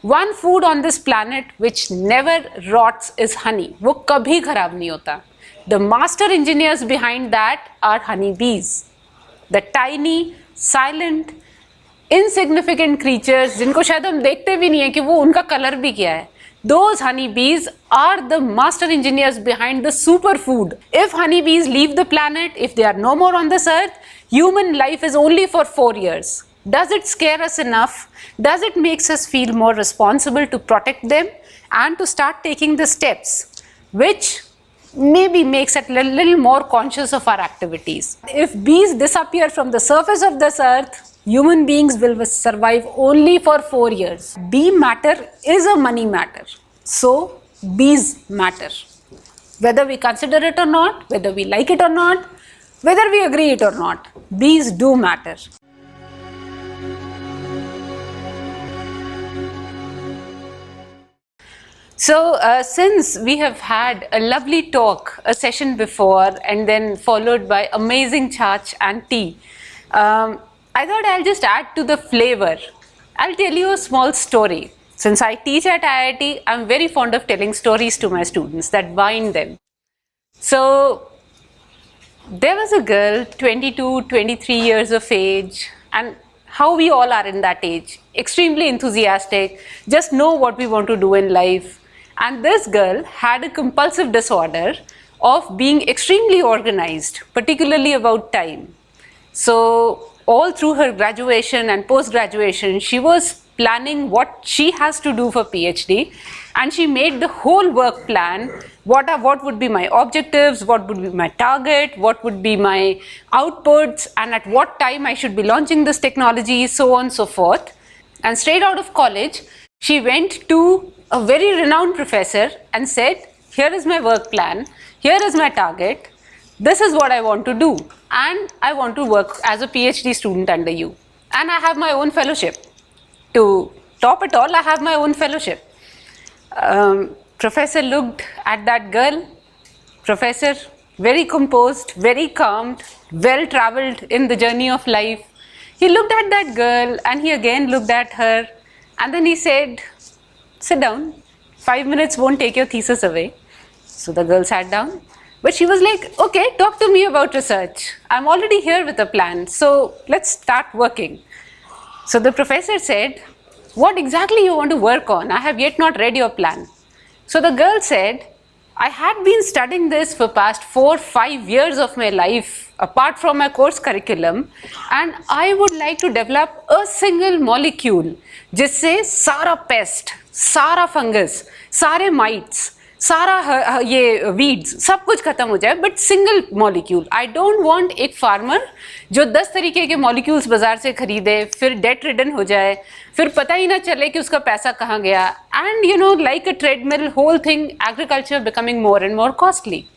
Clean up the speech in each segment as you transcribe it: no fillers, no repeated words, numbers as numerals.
One food on this planet which never rots is honey. वो कभी खराब नहीं होता. The master engineers behind that are honeybees. The tiny, silent, insignificant creatures जिनको शायद हम देखते भी नहीं है कि वो उनका कलर भी क्या है. Those honeybees are the master engineers behind the superfood. If honeybees leave the planet, if they are no more on this earth, human life is only for 4 years. Does it scare us enough? Does it make us feel more responsible to protect them and to start taking the steps which maybe makes us a little more conscious of our activities? If bees disappear from the surface of this earth, human beings will survive only for 4 years. Bee matter is a money matter. So bees matter. Whether we consider it or not, whether we like it or not, whether we agree it or not, bees do matter. So since we have had a lovely talk, a session before, and then followed by amazing chach and tea, I thought I'll just add to the flavor. I'll tell you a small story. Since I teach at IIT, I'm very fond of telling stories to my students that bind them. So there was a girl, 22, 23 years of age, and how we all are in that age, extremely enthusiastic, just know what we want to do in life. And this girl had a compulsive disorder of being extremely organized, particularly about time. So all through her graduation and post-graduation, she was planning what she has to do for PhD, and she made the whole work plan. What would be my objectives, what would be my target, what would be my outputs, and at what time I should be launching this technology, so on and so forth. And straight out of college, she went to a very renowned professor and said, here is my work plan, here is my target, this is what I want to do, and I want to work as a PhD student under you. And I have my own fellowship. To top it all, I have my own fellowship. Professor looked at that girl. Professor, very composed, very calm, well traveled in the journey of life. He looked at that girl and he again looked at her, and then he said, sit down, 5 minutes won't take your thesis away. So the girl sat down, but she was like, okay, talk to me about research. I'm already here with a plan, so let's start working. So the professor said, what exactly you want to work on? I have yet not read your plan. So the girl said, I had been studying this for past 4-5 years of my life, apart from my course curriculum, and I would like to develop a single molecule जिससे सारा pest, सारा fungus, सारे mites, सारा ये weeds, सब कुछ खत्म हो जाए, but single molecule. I don't want एक farmer जो 10 तरीके के molecules बाजार से खरीदे, फिर debt ridden हो जाए, फिर पता ही ना चले कि उसका पैसा कहाँ गया, and you know, like a treadmill, whole thing, agriculture becoming more and more costly.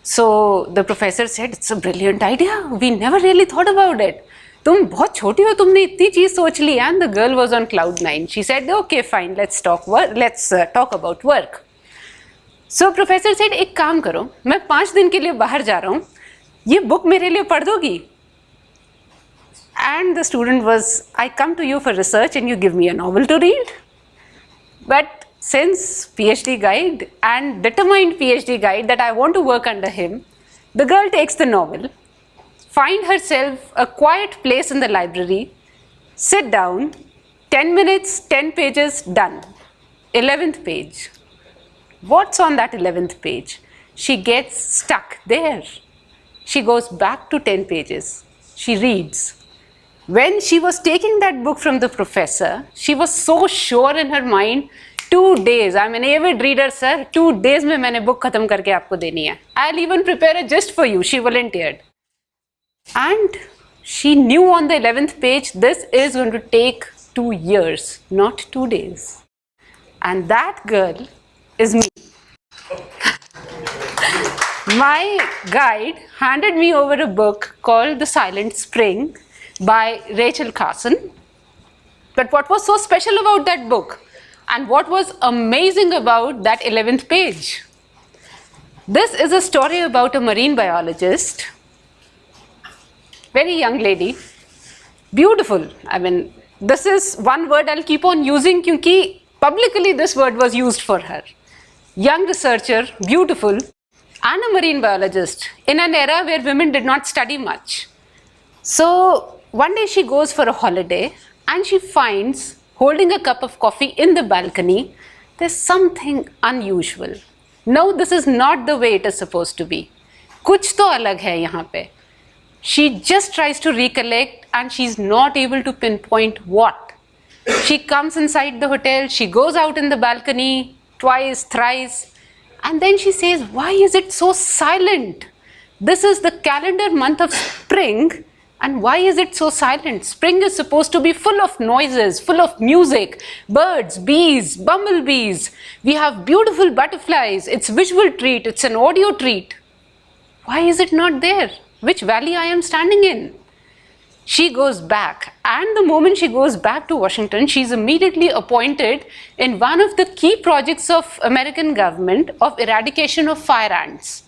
So the professor said, it's a brilliant idea. We never really thought about it. तुम बहुत छोटी हो, तुमने इतनी चीज सोच ली. And the girl was on cloud 9. She said, okay, fine, let's talk about work. So professor said, एक काम करो, मैं 5 दिन के लिए बाहर जा रहा हूँ, ये book मेरे लिए पढ़ दोगी? And the student was, I come to you for research and you give me a novel to read. But since PhD guide and determined PhD guide that I want to work under him, the girl takes the novel, find herself a quiet place in the library, sit down, 10 minutes, 10 pages, done. 11th page. What's on that 11th page? She gets stuck there. She goes back to 10 pages. She reads. When she was taking that book from the professor, she was so sure in her mind, 2 days, I'm an avid reader, sir, 2 days में मैंने book खत्म करके आपको देनी है. I'll even prepare it just for you, she volunteered. And she knew on the 11th page, this is going to take 2 years, not 2 days. And that girl is me. My guide handed me over a book called The Silent Spring by Rachel Carson. But what was so special about that book? And what was amazing about that 11th page? This is a story about a marine biologist, very young lady, beautiful. I mean, this is one word I'll keep on using because publicly this word was used for her. Young researcher, beautiful, and a marine biologist in an era where women did not study much. So one day she goes for a holiday and she finds, holding a cup of coffee in the balcony, there's something unusual. No, this is not the way it is supposed to be. कुछ तो अलग है यहाँ पे. She just tries to recollect and she's not able to pinpoint what. She comes inside the hotel, she goes out in the balcony twice, thrice, and then she says, why is it so silent? This is the calendar month of spring, and why is it so silent? Spring is supposed to be full of noises, full of music, birds, bees, bumblebees. We have beautiful butterflies. It's visual treat, it's an audio treat. Why is it not there? Which valley I am standing in? She goes back, and the moment she goes back to Washington, she's immediately appointed in one of the key projects of American government of eradication of fire ants.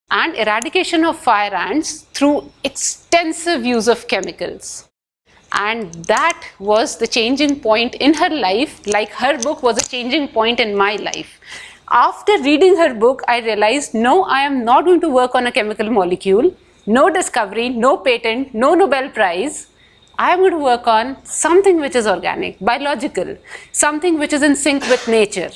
And eradication of fire ants through extensive use of chemicals. And that was the changing point in her life, like her book was a changing point in my life. After reading her book, I realized, no, I am not going to work on a chemical molecule. No discovery, no patent, no Nobel Prize. I am going to work on something which is organic, biological, something which is in sync with nature.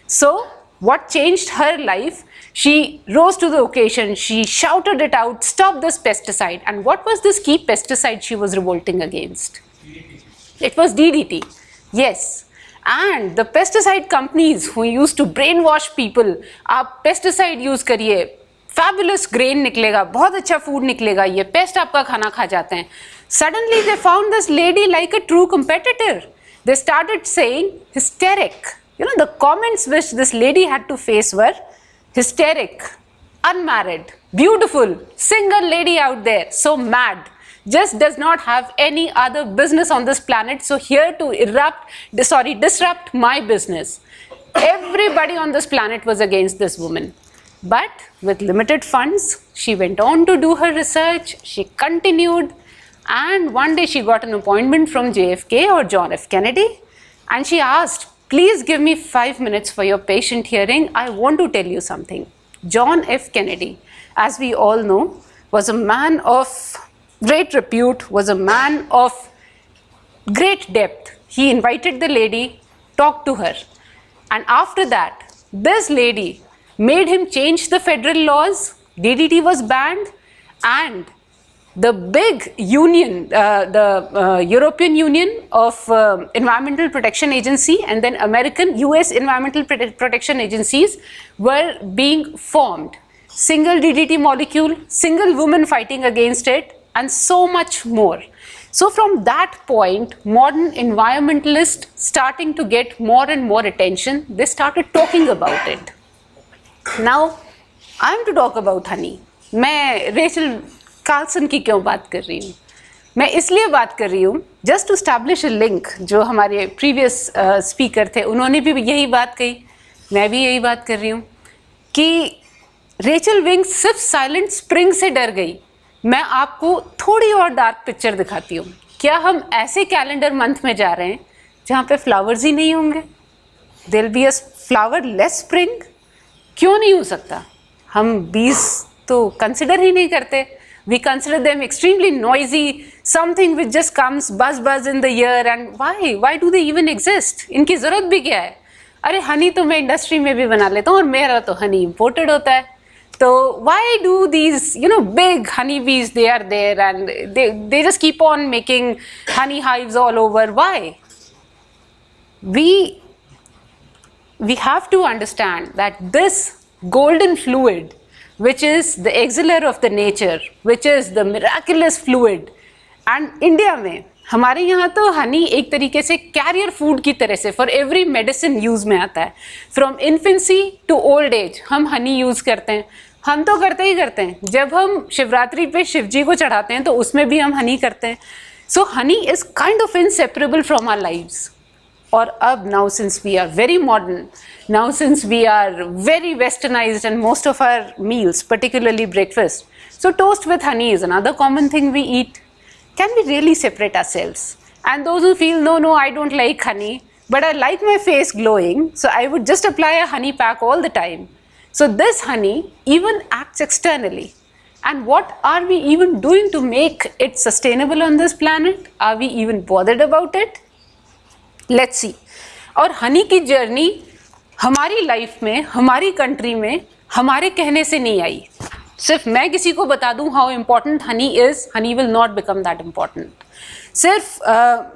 So, what changed her life? She rose to the occasion, she shouted it out, stop this pesticide. And what was this key pesticide she was revolting against? DDT. It was DDT, yes. And the pesticide companies who used to brainwash people, आप pesticide use करिए, fabulous grain निकलेगा, बहुत अच्छा food निकलेगा, ये pest आपका खाना खा जाते हैं. Suddenly they found this lady like a true competitor. They started saying hysteric. You know, the comments which this lady had to face were hysteric, unmarried, beautiful, single lady out there, so mad, just does not have any other business on this planet, so here to disrupt my business. Everybody on this planet was against this woman. But with limited funds, she went on to do her research, she continued, and one day she got an appointment from JFK or John F. Kennedy, and she asked, please give me 5 minutes for your patient hearing. I want to tell you something. John F. Kennedy, as we all know, was a man of great repute, was a man of great depth. He invited the lady, talked to her. And after that, this lady made him change the federal laws. DDT was banned, and the big union, the European Union of Environmental Protection Agency and then American US Environmental Protection Agencies were being formed. Single DDT molecule, single woman fighting against it, and so much more. So from that point, modern environmentalists starting to get more and more attention, they started talking about it. Now, I am to talk about honey. मैं Rachel Carlsen की क्यों बात कर रही हूँ? मैं इसलिए बात कर रही हूँ just to establish a link. जो हमारे previous speaker थे, उन्होंने भी यही बात कही, मैं भी यही बात कर रही हूँ कि रेचल विंग्स सिर्फ साइलेंट स्प्रिंग से डर गई. मैं आपको थोड़ी और डार्क पिक्चर दिखाती हूँ. क्या हम ऐसे कैलेंडर मंथ में जा रहे हैं जहाँ पे फ्लावर्स ही नहीं होंगे? There will be a flowerless spring? क्यों नहीं हो सकता? हम bees तो कंसिडर ही नहीं करते. We consider them extremely noisy, something which just comes buzz in the ear, and why do they even exist? इनकी ज़रूरत भी क्या है? अरे हनी तो मैं इंडस्ट्री में भी बना लेता हूँ और मेरा तो हनी इम्पोर्टेड होता है. तो why do these, big honeybees, they are there and they just keep on making honey hives all over? Why? We have to understand that this golden fluid, which is the exhaler of the nature, which is the miraculous fluid, and India में हमारे यहाँ तो हनी एक तरीके से career food की तरह से फॉर एवरी मेडिसिन यूज़ में आता है. From infancy to old age हम हनी यूज़ करते हैं. हम तो करते ही करते हैं. जब हम शिवरात्रि पे शिव जी को चढ़ाते हैं तो उसमें भी हम हनी करते हैं. So honey is kind of inseparable from our lives. और अब now since we are very modern, now since we are very westernized and most of our meals, particularly breakfast, so toast with honey is another common thing we eat. Can we really separate ourselves? And those who feel, no, no, I don't like honey, but I like my face glowing, so I would just apply a honey pack all the time. So this honey even acts externally. And what are we even doing to make it sustainable on this planet? Are we even bothered about it? Let's see. और हनी की journey हमारी life में, हमारी country में हमारे कहने से नहीं आई. सिर्फ मैं किसी को बता दूं how important honey is, Honey will not become that important. सिर्फ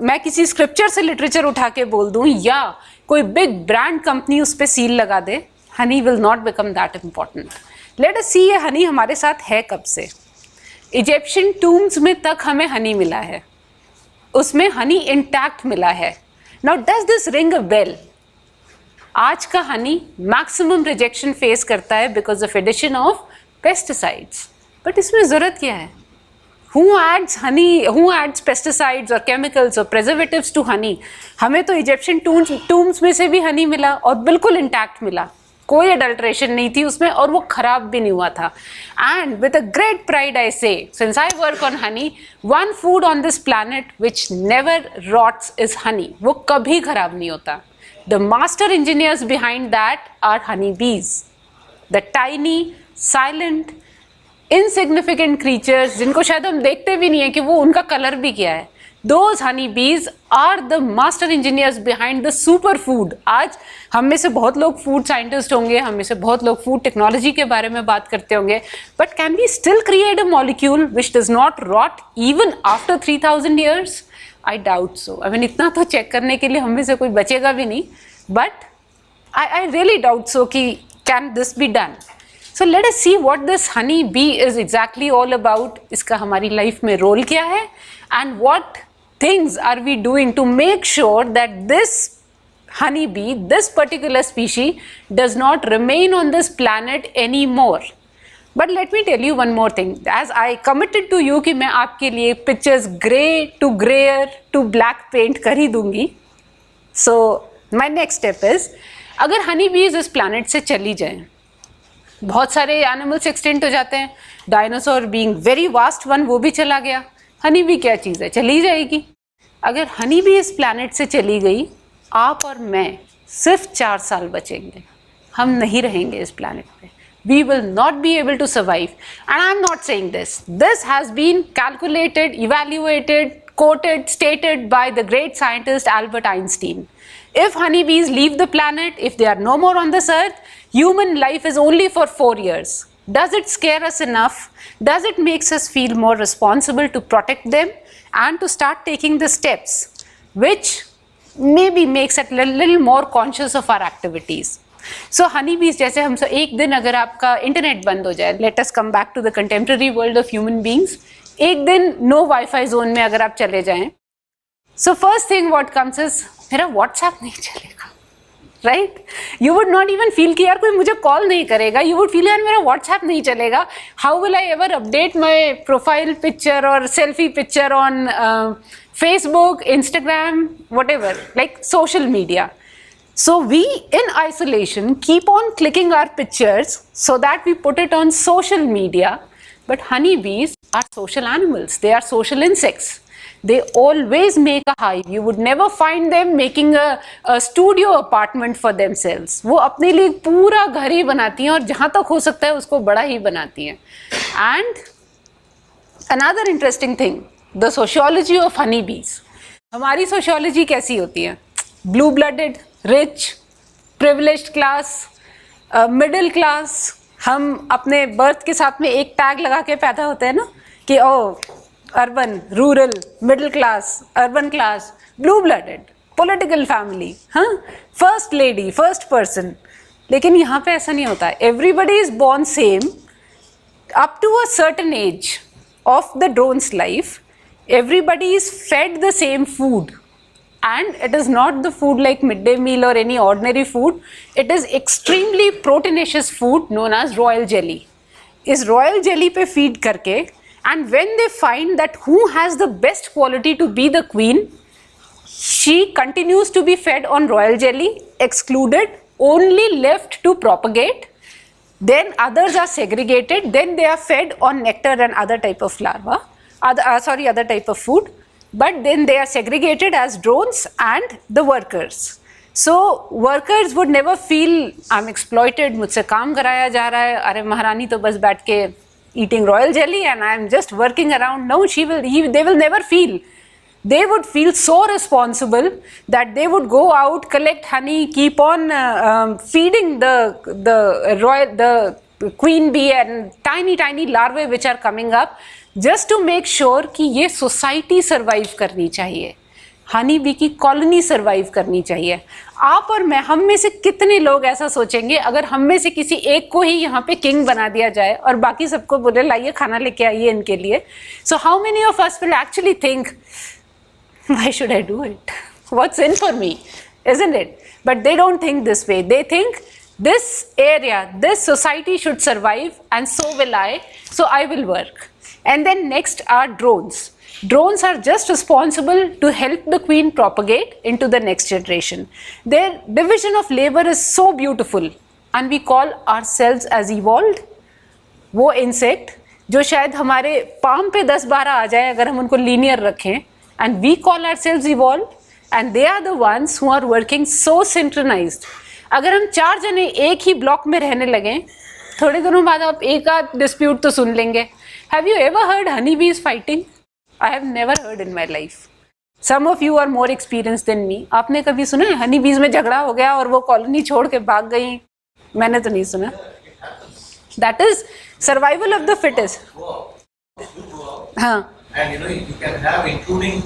मैं किसी स्क्रिप्चर से लिटरेचर उठा के बोल दूं या कोई बिग ब्रांड कंपनी उस पर सील लगा दे, honey will not become that important. Let us see ये हनी हमारे साथ है कब से. इजिप्शियन टूम्स में तक हमें हनी मिला है, उसमें हनी इंटैक्ट मिला है. Now does this ring a bell? आज का हनी मैक्सिमम रिजेक्शन फेस करता है because of addition of pesticides. But इसमें ज़रूरत क्या है? Who adds honey? Who adds pesticides or chemicals or preservatives to honey? हमें तो इजिप्शियन टूम्स में से भी हनी मिला और बिल्कुल इंटैक्ट मिला, कोई अडल्ट्रेशन नहीं थी उसमें और वो खराब भी नहीं हुआ था. And with a great pride I say, since I work on honey, one food on this planet which never rots is honey. वो कभी खराब नहीं होता. The master engineers behind that are honey bees, the tiny silent insignificant creatures जिनको शायद हम देखते भी नहीं है कि वो उनका कलर भी क्या है. Those honey bees are the master engineers behind the super food. आज हम में से बहुत लोग फूड साइंटिस्ट होंगे, हम में से बहुत लोग फूड टेक्नोलॉजी के बारे में बात करते होंगे, but can we still create a molecule which does not rot even after 3000 years? I doubt so. I mean इतना तो चेक करने के लिए हम में से कोई बचेगा भी नहीं, but I really doubt so कि can this be done. So let us see what this honey bee is exactly all about. इसका हमारी लाइफ में रोल क्या है and what things are we doing to make sure that this honey bee, this particular species, does not remain on this planet anymore. But let me tell you one more thing. As I committed to you कि मैं आपके लिए pictures grey to grayer to black paint कर ही दूंगी. So my next step is, अगर honey bees इस planet से चली जाएं, बहुत सारे एनिमल्स एक्सटेंट हो जाते हैं. Dinosaur being very vast one, वो भी चला गया. हनी भी क्या चीज़ है, चली जाएगी. अगर हनी भी इस प्लैनेट से चली गई, आप और मैं सिर्फ 4 साल बचेंगे. हम नहीं रहेंगे इस प्लैनेट पे. We will not be able to survive. And I'm not saying this. This has been calculated, evaluated, quoted, stated by the great scientist Albert Einstein. If honeybees leave the planet, if they are no more on this earth, human life is only for 4 years. Does it scare us enough? Does it make us feel more responsible to protect them and to start taking the steps which maybe makes us a little more conscious of our activities? So honeybees, जैसे हम सब एक दिन अगर आपका internet बंद हो जाए, let us come back to the contemporary world of human beings, एक दिन no Wi-Fi zone में अगर आप चले जाएं, so first thing what comes is, मेरा WhatsApp नहीं चलेगा, right? You would not even feel कि यार कोई मुझे कॉल नहीं करेगा. You would feel यार मेरा WhatsApp नहीं चलेगा. How will I ever update my profile picture or selfie picture on Facebook, Instagram, whatever, like social media? So we in isolation keep on clicking our pictures so that we put it on social media. But honeybees are social animals. They are social insects. They always make a hive. You would never find them making a studio apartment for themselves. वो अपने लिए पूरा घर ही बनाती हैं और जहाँ तक हो सकता है उसको बड़ा ही बनाती हैं. And another interesting thing, the sociology of honeybees. हमारी sociology कैसी होती है? Blue-blooded, rich, privileged class, middle class. हम अपने बर्थ के साथ में एक टैग लगा के पैदा होते हैं ना कि urban, rural, middle class, urban class, blue blooded, political family, हाँ, फर्स्ट लेडी, फर्स्ट पर्सन. लेकिन यहाँ पे ऐसा नहीं होता. Everybody is born same up to a certain age of the drones life. Everybody is fed the same food. And it is not the food like midday meal or any ordinary food. It is extremely proteinaceous food known as royal jelly. Is royal jelly पे feed करके, and when they find that who has the best quality to be the queen, she continues to be fed on royal jelly, excluded, only left to propagate. Then others are segregated. Then they are fed on nectar and other type of larva, other type of food. but then they are segregated as drones and the workers. So workers would never feel I'm exploited, मुझसे काम कराया जा रहा है, अरे महारानी तो बस बैठ के eating royal jelly and I'm just working around. No, they will never feel. They would feel so responsible that they would go out, collect honey, keep on feeding the queen bee and tiny larvae which are coming up, just to make sure कि ये society survive करनी चाहिए, honey bee की colony survive करनी चाहिए. आप और मैं, हम में से कितने लोग ऐसा सोचेंगे अगर हम में से किसी एक को ही यहाँ पे किंग बना दिया जाए और बाकी सबको बोले लाइए खाना लेके आइए इनके लिए. So how many of us will actually think why should I do it? What's in for me? Isn't it? But they don't think this way. They think this area, this society should survive and so will I, so I will work. And then next are drones. Drones are just responsible to help the queen propagate into the next generation. Their division of labor is so beautiful and we call ourselves as evolved. वो insect जो शायद हमारे palm पे 10-12 आ जाए अगर हम उनको linear रखें, and we call ourselves evolved, and they are the ones who are working so synchronized. अगर हम 4 जने एक ही ब्लॉक में रहने लगें, थोड़े दिनों बाद आप एक आध डिस्प्यूट तो सुन लेंगे. Have you ever heard honeybees fighting? I have never heard in my life. Some of you are more experienced than me. आपने कभी सुना है honeybees में झगड़ा हो गया और वो कॉलोनी छोड़ के भाग गई? मैंने तो नहीं सुना. That is survival of the fittest. हाँ. And you can have including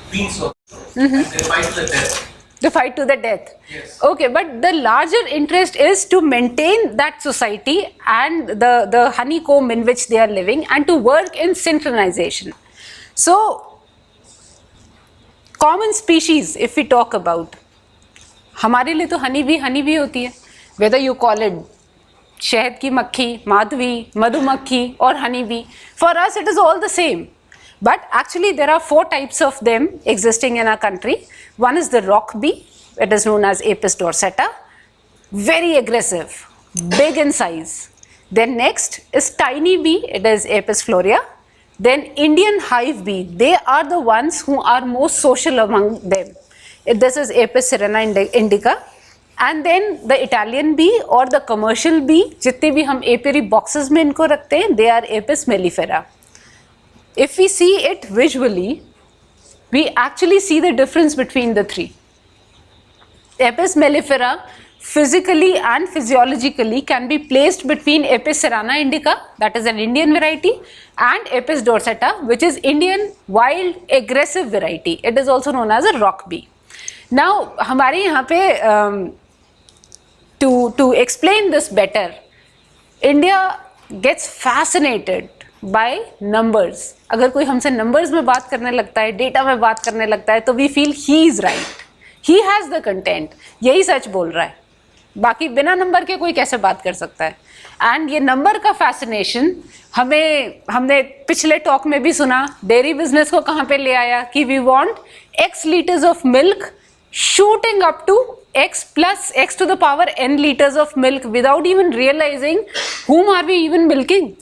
queens of and they fight to the death. The fight to the death. Yes. Okay, but the larger interest is to maintain that society and the honeycomb in which they are living and to work in synchronization. So, common species if we talk about, हमारे लिए तो honey bee होती है. Whether you call it शहद की मक्खी, माधवी, मधुमक्खी or honey bee, for us it is all the same. But actually there are 4 types of them existing in our country. One is the rock bee, it is known as Apis dorsata, very aggressive, big in size. Then next is tiny bee, it is Apis florea. Then Indian hive bee, they are the ones who are most social among them. This is Apis sirena indica. And then the Italian bee or the commercial bee, जितने भी हम apiary boxes में इनको रखते हैं, they are Apis mellifera. If we see it visually, we actually see the difference between the 3. Apis mellifera physically and physiologically can be placed between Apis cerana indica, that is an Indian variety, and Apis dorsata, which is Indian wild aggressive variety. It is also known as a rock bee. Now, हमारे यहाँ पे to explain this better, India gets fascinated by numbers. अगर कोई हमसे numbers में बात करने लगता है, data में बात करने लगता है, तो we feel he is right. He has the content. यही सच बोल रहा है. बाकी बिना नंबर के कोई कैसे बात कर सकता है? एंड ये नंबर का फैसिनेशन हमने पिछले टॉक में भी सुना. डेयरी बिजनेस को कहाँ पे ले आया कि we want x liters of milk shooting up to x plus x to the power n liters of milk without even realizing whom are we even milking.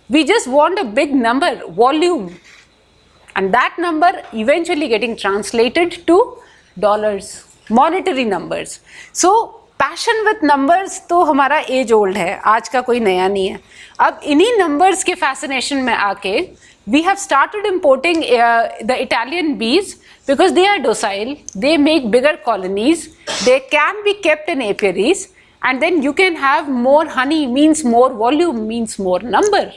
We just want a big number, volume, and that number eventually getting translated to dollars, monetary numbers. So passion with numbers तो हमारा as old है, आज का कोई नया नहीं है. अब इन्हीं नंबर्स के फैसिनेशन में आके we have started importing the Italian bees because they are docile, they make bigger colonies, they can be kept in apiaries and then you can have more honey, means more volume, means more number.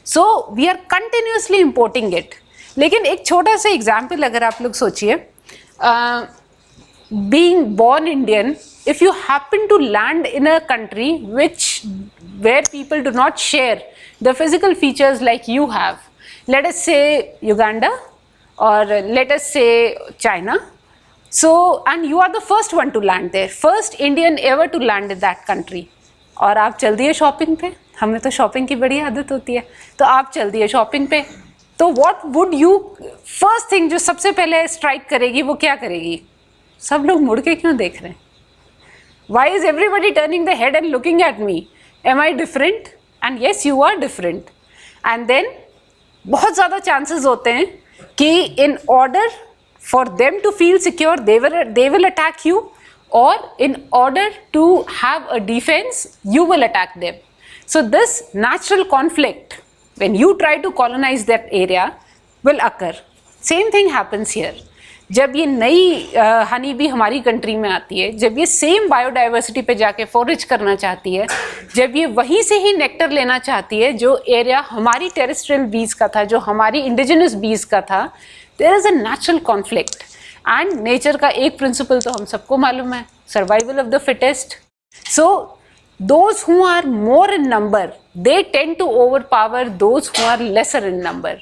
So we are continuously importing it. लेकिन एक छोटा सा example अगर आप लोग सोचिए, being born Indian, if you happen to land in a country where people do not share the physical features like you have, let us say Uganda or let us say China, so and you are the first one to land there, first Indian ever to land in that country, और आप चल दिए shopping पे. हमें तो shopping की बड़ी आदत होती है, तो आप चल दिए शॉपिंग पे, तो what would you first thing जो सबसे पहले स्ट्राइक करेगी वो क्या करेगी? सब लोग मुड़ के क्यों देख रहे हैं? Why is everybody turning the head and looking at me? Am I different? And yes, you are different. And then बहुत ज़्यादा chances होते हैं कि in order for them to feel secure, they will attack you, or in order to have a defense, you will attack them. So this natural conflict, when you try to colonize that area, will occur. Same thing happens here. जब ये नई honey bee हमारी country में आती है, जब ये same biodiversity पे जाके फॉरेज करना चाहती है, जब ये वहीं से ही नेक्टर लेना चाहती है जो एरिया हमारी टेरेस्ट्रियल बीज का था, जो हमारी इंडिजिनस बीज का था, there is a natural conflict. And nature का एक प्रिंसिपल तो हम सबको मालूम है, survival of the fittest. So those who are more in number, they tend to overpower those who are lesser in number.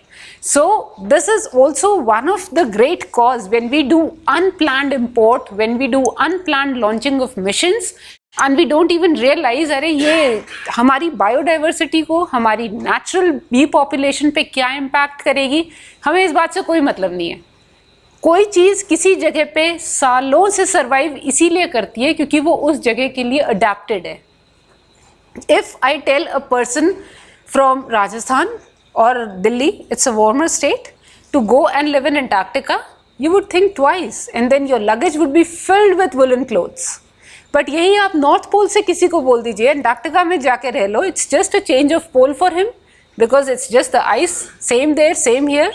So this is also one of the great cause when we do unplanned import, when we do unplanned launching of missions, and we don't even realize अरे ये हमारी biodiversity को, हमारी natural B population पे क्या impact करेगी, हमें इस बात से कोई मतलब नहीं है. कोई चीज़ किसी जगह पे सालों से सर्वाइव इसीलिए करती है क्योंकि वो उस जगह के लिए अडेप्टेड है. If I tell a person from Rajasthan or Delhi, it's a warmer state, to go and live in Antarctica, you would think twice, and then your luggage would be filled with woolen clothes. But यही आप north pole से किसी को बोल दीजिए Antarctica में जाके रह लो, it's just a change of pole for him because it's just the ice, same there, same here.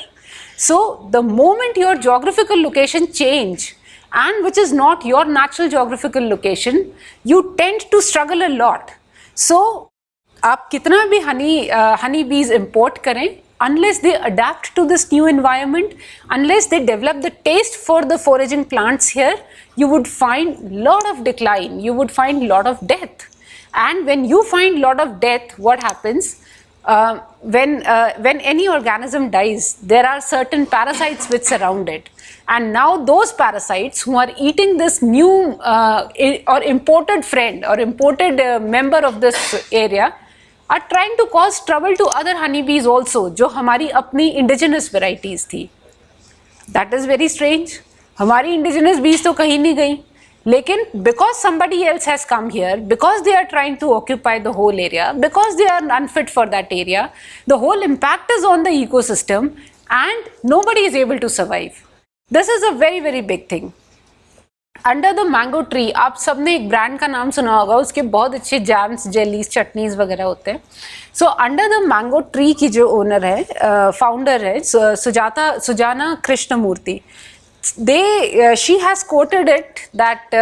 So the moment your geographical location change, and which is not your natural geographical location, you tend to struggle a lot. So आप कितना भी honey bees import करें, unless they adapt to this new environment, unless they develop the taste for the foraging plants here, you would find lot of decline, you would find lot of death. And when you find lot of death, what happens? When any organism dies, there are certain parasites which surround it. And now those parasites who are eating this new or imported friend or imported member of this area are trying to cause trouble to other honeybees also, जो हमारी अपनी indigenous varieties थी. That is very strange. हमारी indigenous bees तो कहीं नहीं गई, लेकिन because somebody else has come here, because they are trying to occupy the whole area, because they are unfit for that area, the whole impact is on the ecosystem and nobody is able to survive. This is a very very big thing. Under the mango tree, आप सबने एक brand का नाम सुना होगा, उसके बहुत अच्छे जैम्स, जेलीज, चटनीज वगैरह होते हैं. So under the mango tree की जो ओनर है, फाउंडर है, सुजाना Krishnamurthy, she has quoted it that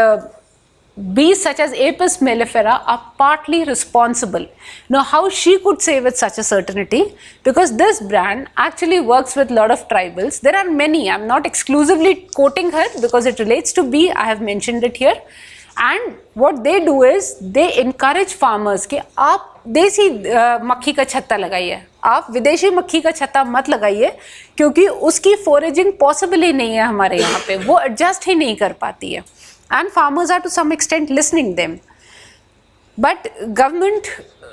bees such as Apis mellifera are partly responsible. Now, how she could say with such a certainty? Because this brand actually works with a lot of tribals. There are many. I'm not exclusively quoting her because it relates to bee. I have mentioned it here. And what they do is they encourage farmers कि आप देसी मक्खी का छत्ता लगाइए, आप विदेशी मक्खी का छत्ता मत लगाइए, क्योंकि उसकी फोरेजिंग पॉसिबल ही नहीं है हमारे यहाँ पे, वो एडजस्ट ही नहीं कर पाती है. And farmers are to some extent listening them. But government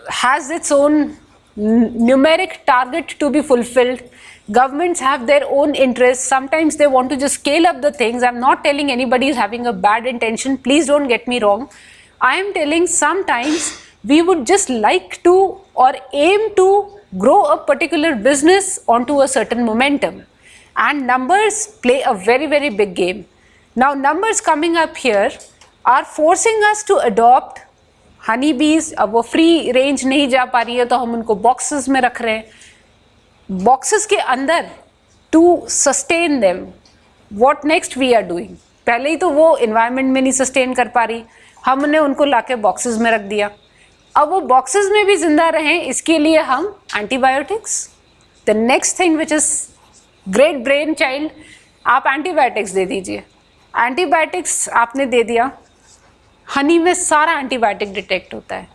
has its own numeric target to be fulfilled. Governments have their own interests. Sometimes they want to just scale up the things. I'm not telling anybody is having a bad intention. Please don't get me wrong. I am telling sometimes we would just like to or aim to grow a particular business onto a certain momentum. And numbers play a very, very big game. Now, numbers coming up here are forcing us to adopt honeybees. अब वो free range नहीं जा पा रही है तो हम उनको boxes में रख रहे हैं. Boxes के अंदर to sustain them, what next we are doing? पहले ही तो वो environment में नहीं sustain कर पा रही, हमने उनको लाके boxes में रख दिया. अब वो boxes में भी जिंदा रहें, इसके लिए हम antibiotics. The next thing which is great brain child, आप antibiotics दे दीजिए. एंटीबायोटिक्स आपने दे दिया, हनी में सारा एंटीबायोटिक डिटेक्ट होता है.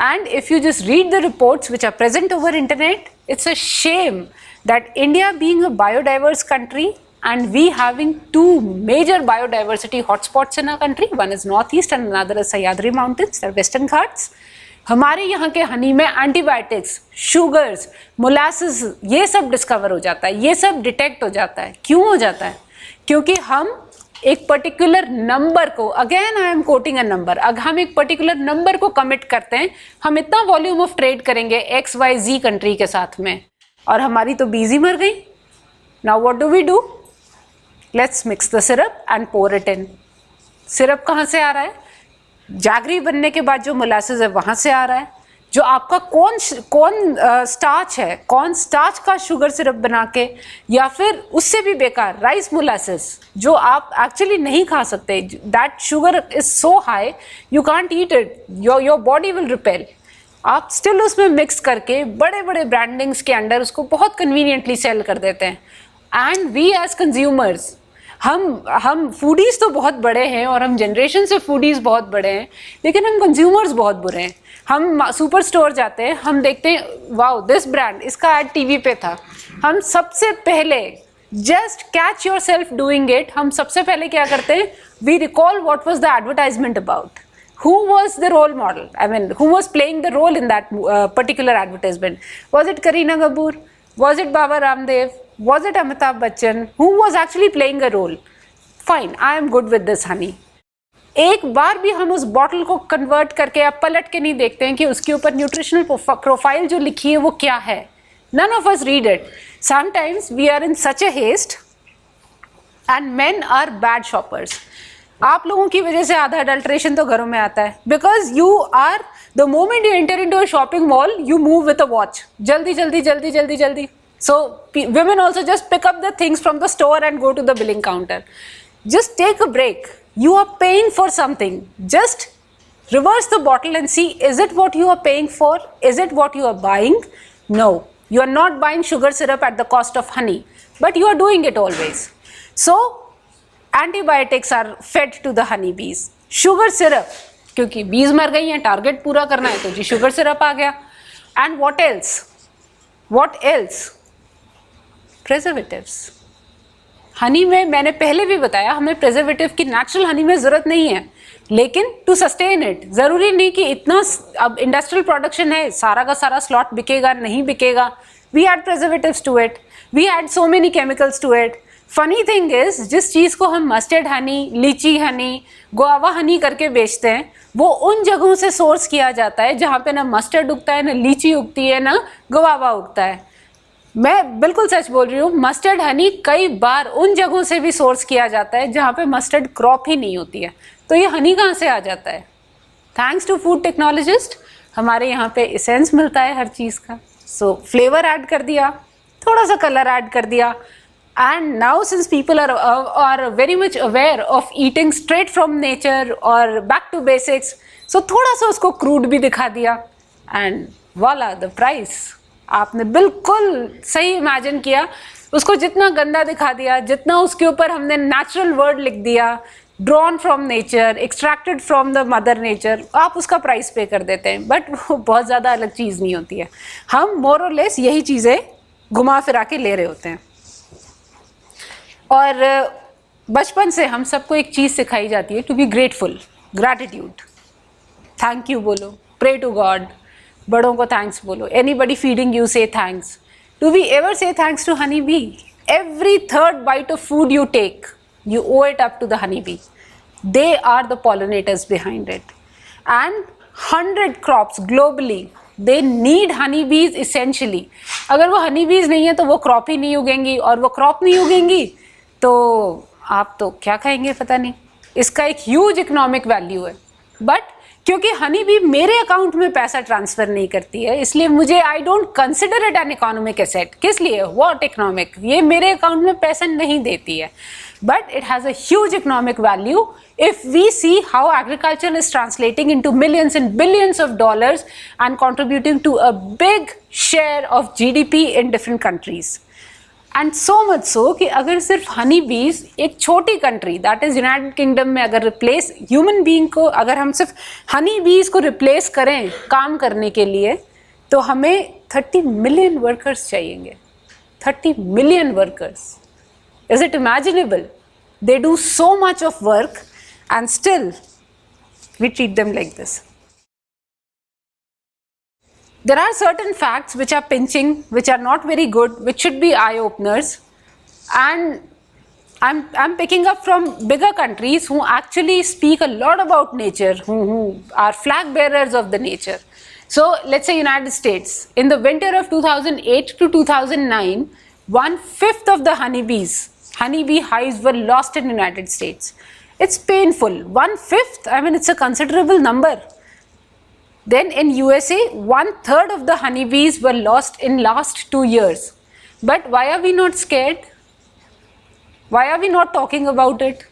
And if you just read the reports which are present over internet, it's a shame that India being a biodiverse country and we having two major biodiversity hotspots in our country, one is northeast and another is Sahyadri mountains, the western Ghats, हमारे यहाँ के हनी में antibiotics, sugars, molasses, ये सब discover हो जाता है, ये सब डिटेक्ट हो जाता है. क्यों हो जाता है? क्योंकि हम एक पर्टिकुलर नंबर को, again I am quoting a number, अगर हम एक पर्टिकुलर नंबर को कमिट करते हैं, हम इतना वॉल्यूम ऑफ ट्रेड करेंगे XYZ कंट्री के साथ में, और हमारी तो बीज ही मर गई. Now what do? Let's mix the syrup and pour it in. Syrup कहाँ से आ रहा है? जैगरी बनने के बाद जो मोलासेस है वहाँ से आ रहा है. जो आपका कौन स्टार्च है, कौन स्टार्च का शुगर सिरप बना के, या फिर उससे भी बेकार राइस मोलासेस जो आप एक्चुअली नहीं खा सकते. That sugar is so high you can't eat it, your body will repel. आप स्टिल उसमें मिक्स करके बड़े बड़े ब्रांडिंग्स के अंडर उसको बहुत कन्वीनियंटली सेल कर देते हैं. एंड वी एज कंज्यूमर्स, हम फूडीज़ तो बहुत बड़े हैं और हम जनरेशन से फूडीज़ बहुत बड़े हैं, लेकिन हम कंज्यूमर्स बहुत बुरे हैं. हम सुपर स्टोर जाते हैं, हम देखते हैं वाओ दिस ब्रांड, इसका ऐड टीवी पे था. हम सबसे पहले just catch your self इट, हम सबसे पहले क्या करते हैं, we recall what was the advertisement about, who was the role model, I mean who was playing the role in that particular advertisement. Was it Kareena Kapoor? Was it Baba Ramdev? Was it Amitabh Bachchan? Who was actually playing a role? Fine, I am good with this honey. एक बार भी हम उस bottle को convert करके या पलट के नहीं देखते हैं कि उसके ऊपर न्यूट्रिशनल प्रोफाइल जो लिखी है वो क्या है. None of us read it. Sometimes we are in such a haste and men are bad shoppers. आप लोगों की वजह से आधा अडल्ट्रेशन तो घरों में आता है, because you are the moment you enter into a shopping mall you move with a watch, जल्दी जल्दी जल्दी जल्दी जल्दी. सो women also just pick up the things from the store and go to the billing counter. Just take a break. You are paying for something. Just reverse the bottle and see, is it what you are paying for? Is it what you are buying? No, you are not buying sugar syrup at the cost of honey, but you are doing it always. So antibiotics are fed to the honey bees. Sugar syrup, क्योंकि बीज मर गई हैं, target पूरा करना है तो जी sugar syrup आ गया. And what else? Preservatives. Honey में मैंने पहले भी बताया, हमें प्रिजर्वेटिव की नेचुरल हनी में ज़रूरत नहीं है, लेकिन टू सस्टेन इट ज़रूरी नहीं कि इतना, अब इंडस्ट्रियल प्रोडक्शन है, सारा का सारा स्लॉट बिकेगा नहीं बिकेगा. We add preservatives to it, we add so many chemicals to it. Funny thing is, जिस चीज़ को हम मस्टर्ड हनी, लीची हनी, गुआवा हनी करके बेचते हैं, वो उन जगहों से सोर्स किया जाता है जहाँ पे ना मस्टर्ड उगता है, ना लीची उगती है, ना गुआवा उगता है. मैं बिल्कुल सच बोल रही हूँ, मस्टर्ड हनी कई बार उन जगहों से भी सोर्स किया जाता है जहाँ पे मस्टर्ड क्रॉप ही नहीं होती है. तो ये हनी कहाँ से आ जाता है? थैंक्स टू फूड टेक्नोलॉजिस्ट हमारे यहाँ पे एसेंस मिलता है हर चीज़ का. सो फ्लेवर ऐड कर दिया, थोड़ा सा कलर ऐड कर दिया. And now since people are very much aware of eating straight from nature or back to basics, so थोड़ा सा उसको crude भी दिखा दिया and voila the price. आपने बिल्कुल सही इमेजिन किया, उसको जितना गंदा दिखा दिया, जितना उसके ऊपर हमने नेचुरल वर्ड लिख दिया, drawn from nature, extracted from the mother nature, आप उसका प्राइस पे कर देते हैं. बट वो बहुत ज़्यादा अलग चीज़ नहीं होती है. हम मोर और लेस यही चीज़ें घुमा फिरा के ले रहे होते हैं. और बचपन से हम सबको एक चीज़ सिखाई जाती है, to be grateful, gratitude. Thank you बोलो, प्रे टू गॉड, बड़ों को थैंक्स बोलो. Anybody feeding you say thanks. Do we ever say thanks to honey bee? Every third bite of food you take, you owe it up to the honeybee. They are the pollinators behind it. And 100 crops globally, they need honeybees essentially. अगर वो honeybees नहीं है तो वो crop ही नहीं उगेंगी, और वो crop नहीं उगेंगी तो आप तो क्या खाएंगे पता नहीं. इसका एक huge economic value है. But क्योंकि हनी बी मेरे अकाउंट में पैसा ट्रांसफ़र नहीं करती है, इसलिए मुझे I don't consider it an economic asset. किस लिए? What economic? ये मेरे अकाउंट में पैसा नहीं देती है. But it has a huge economic value if we see how agriculture is translating into millions and billions of dollars and contributing to a big share of GDP in different countries. And so much so कि अगर सिर्फ हनी बीज एक छोटी country that is United kingdom में अगर replace human being को, अगर हम सिर्फ हनी बीज को रिप्लेस करें काम करने के लिए, तो हमें 30 मिलियन वर्कर्स चाहिएंगे. 30 million workers. Is it imaginable? They do so much of work and still we treat them like this. There are certain facts which are pinching, which are not very good, which should be eye-openers. And I'm picking up from bigger countries who actually speak a lot about nature, who are flag bearers of the nature. So let's say United States. In the winter of 2008 to 2009, 1/5 of the honeybee hives were lost in United States. It's painful. 1/5, I mean, it's a considerable number. Then in USA, 1/3 of the honeybees were lost in last 2 years. But why are we not scared? Why are we not talking about it?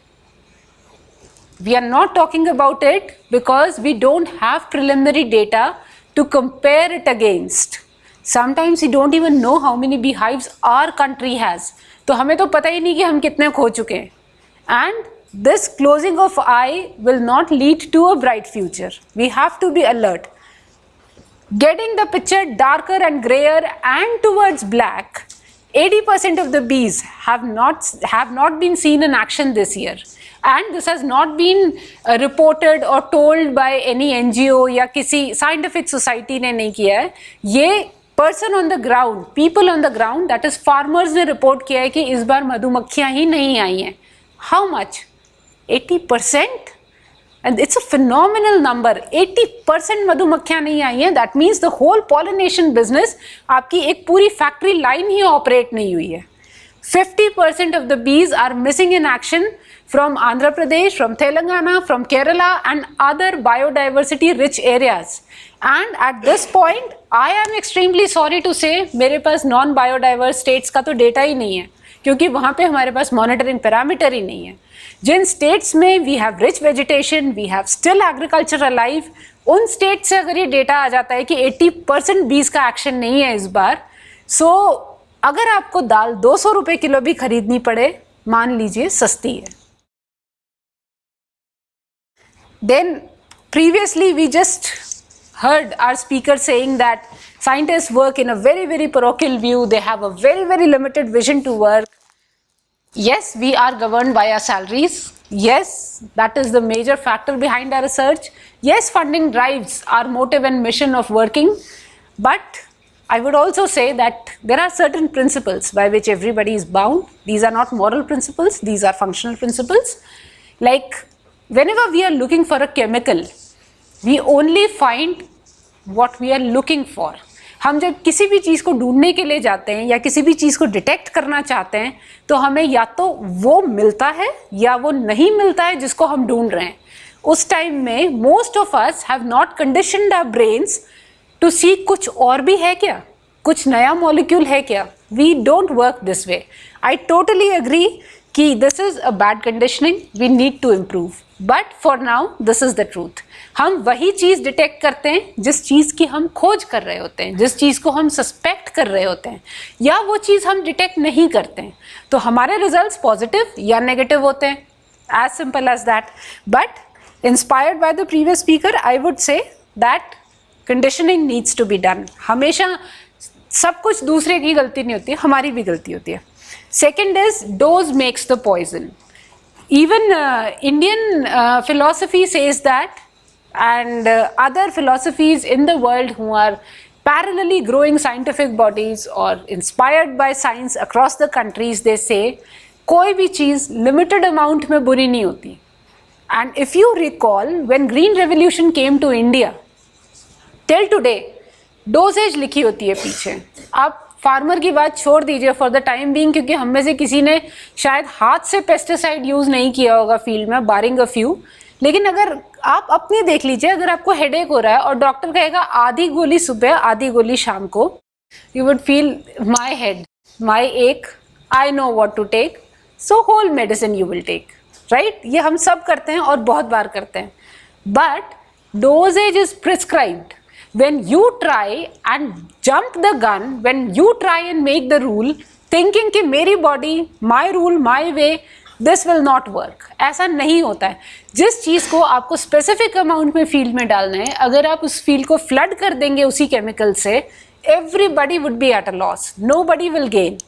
We are not talking about it because we don't have preliminary data to compare it against. Sometimes we don't even know how many beehives our country has. तो हमें तो पता ही नहीं कि हम कितने खो चुके हैं. And this closing of eye will not lead to a bright future. We have to be alert. Getting the picture darker and grayer and towards black, 80% of the bees have not been seen in action this year. And this has not been reported or told by any NGO या किसी scientific society ने नहीं किया है. ये person on the ground, people on the ground, that is farmers ने report किया है कि इस बार मधुमक्खियाँ ही नहीं आई हैं. How much? 80%? And it's a phenomenal number. 80% मधुमक्खियाँ नहीं आई हैं. That means the whole pollination business, आपकी एक पूरी factory line ही operate नहीं हुई है. 50% of the bees are missing in action from Andhra Pradesh, from Telangana, from Kerala and other biodiversity rich areas. And at this point, I am extremely sorry to say, मेरे पास non biodiverse states का तो data ही नहीं है, क्योंकि वहाँ पे हमारे पास monitoring parameter ही नहीं है. जिन states में we have rich vegetation, we have still agriculture alive, उन states से अगर ये data आ जाता है कि 80% bees का action नहीं है इस बार, so अगर आपको दाल 200 रुपए किलो भी खरीदनी पड़े, मान लीजिए सस्ती है. Then previously we just heard our speaker saying that scientists work in a very, very parochial view. They have a very, very limited vision to work. Yes, we are governed by our salaries. Yes, that is the major factor behind our research. Yes, funding drives our motive and mission of working. But I would also say that there are certain principles by which everybody is bound. These are not moral principles. These are functional principles. Like whenever we are looking for a chemical, we only find what we are looking for. हम जब किसी भी चीज़ को ढूंढने के लिए जाते हैं या किसी भी चीज़ को डिटेक्ट करना चाहते हैं, तो हमें या तो वो मिलता है या वो नहीं मिलता है जिसको हम ढूंढ रहे हैं. उस टाइम में most of us have not conditioned our brains to see कुछ और भी है क्या, कुछ नया मॉलिक्यूल है क्या. We don't work this way. I totally agree कि this is a bad conditioning, we need to improve. But for now this is the truth. हम वही चीज़ डिटेक्ट करते हैं जिस चीज़ की हम खोज कर रहे होते हैं, जिस चीज़ को हम सस्पेक्ट कर रहे होते हैं, या वो चीज़ हम डिटेक्ट नहीं करते हैं, तो हमारे रिजल्ट्स पॉजिटिव या नेगेटिव होते हैं. As simple as that. But inspired by the previous speaker, I would say that conditioning needs to be done. हमेशा सब कुछ दूसरे की गलती नहीं होती, हमारी भी गलती होती है. Second is dose makes the poison. Even Indian philosophy says that, and other philosophies in the world who are parallelly growing scientific bodies or inspired by science across the countries, they say कोई भी चीज़ limited amount में बुरी नहीं होती. And if you recall, when Green Revolution came to India, till today dosage लिखी होती है पीछे. आप फार्मर की बात छोड़ दीजिए फॉर द टाइम बीइंग, क्योंकि हम में से किसी ने शायद हाथ से पेस्टिसाइड यूज़ नहीं किया होगा फील्ड में, बारिंग अ फ्यू. लेकिन अगर आप अपनी देख लीजिए, अगर आपको हेडेक हो रहा है और डॉक्टर कहेगा आधी गोली सुबह आधी गोली शाम को, you would feel my head, my ache, I know what to take, so whole medicine you will take. Right, ये हम सब करते हैं और बहुत बार करते हैं. But doses is prescribed. When you try and jump the gun, when you try and make the rule, thinking कि मेरी body, my rule, my way, this will not work. ऐसा नहीं होता है. जिस चीज़ को आपको specific amount में field में डालना है, अगर आप उस field को flood कर देंगे उसी chemical से, everybody would be at a loss. Nobody will gain.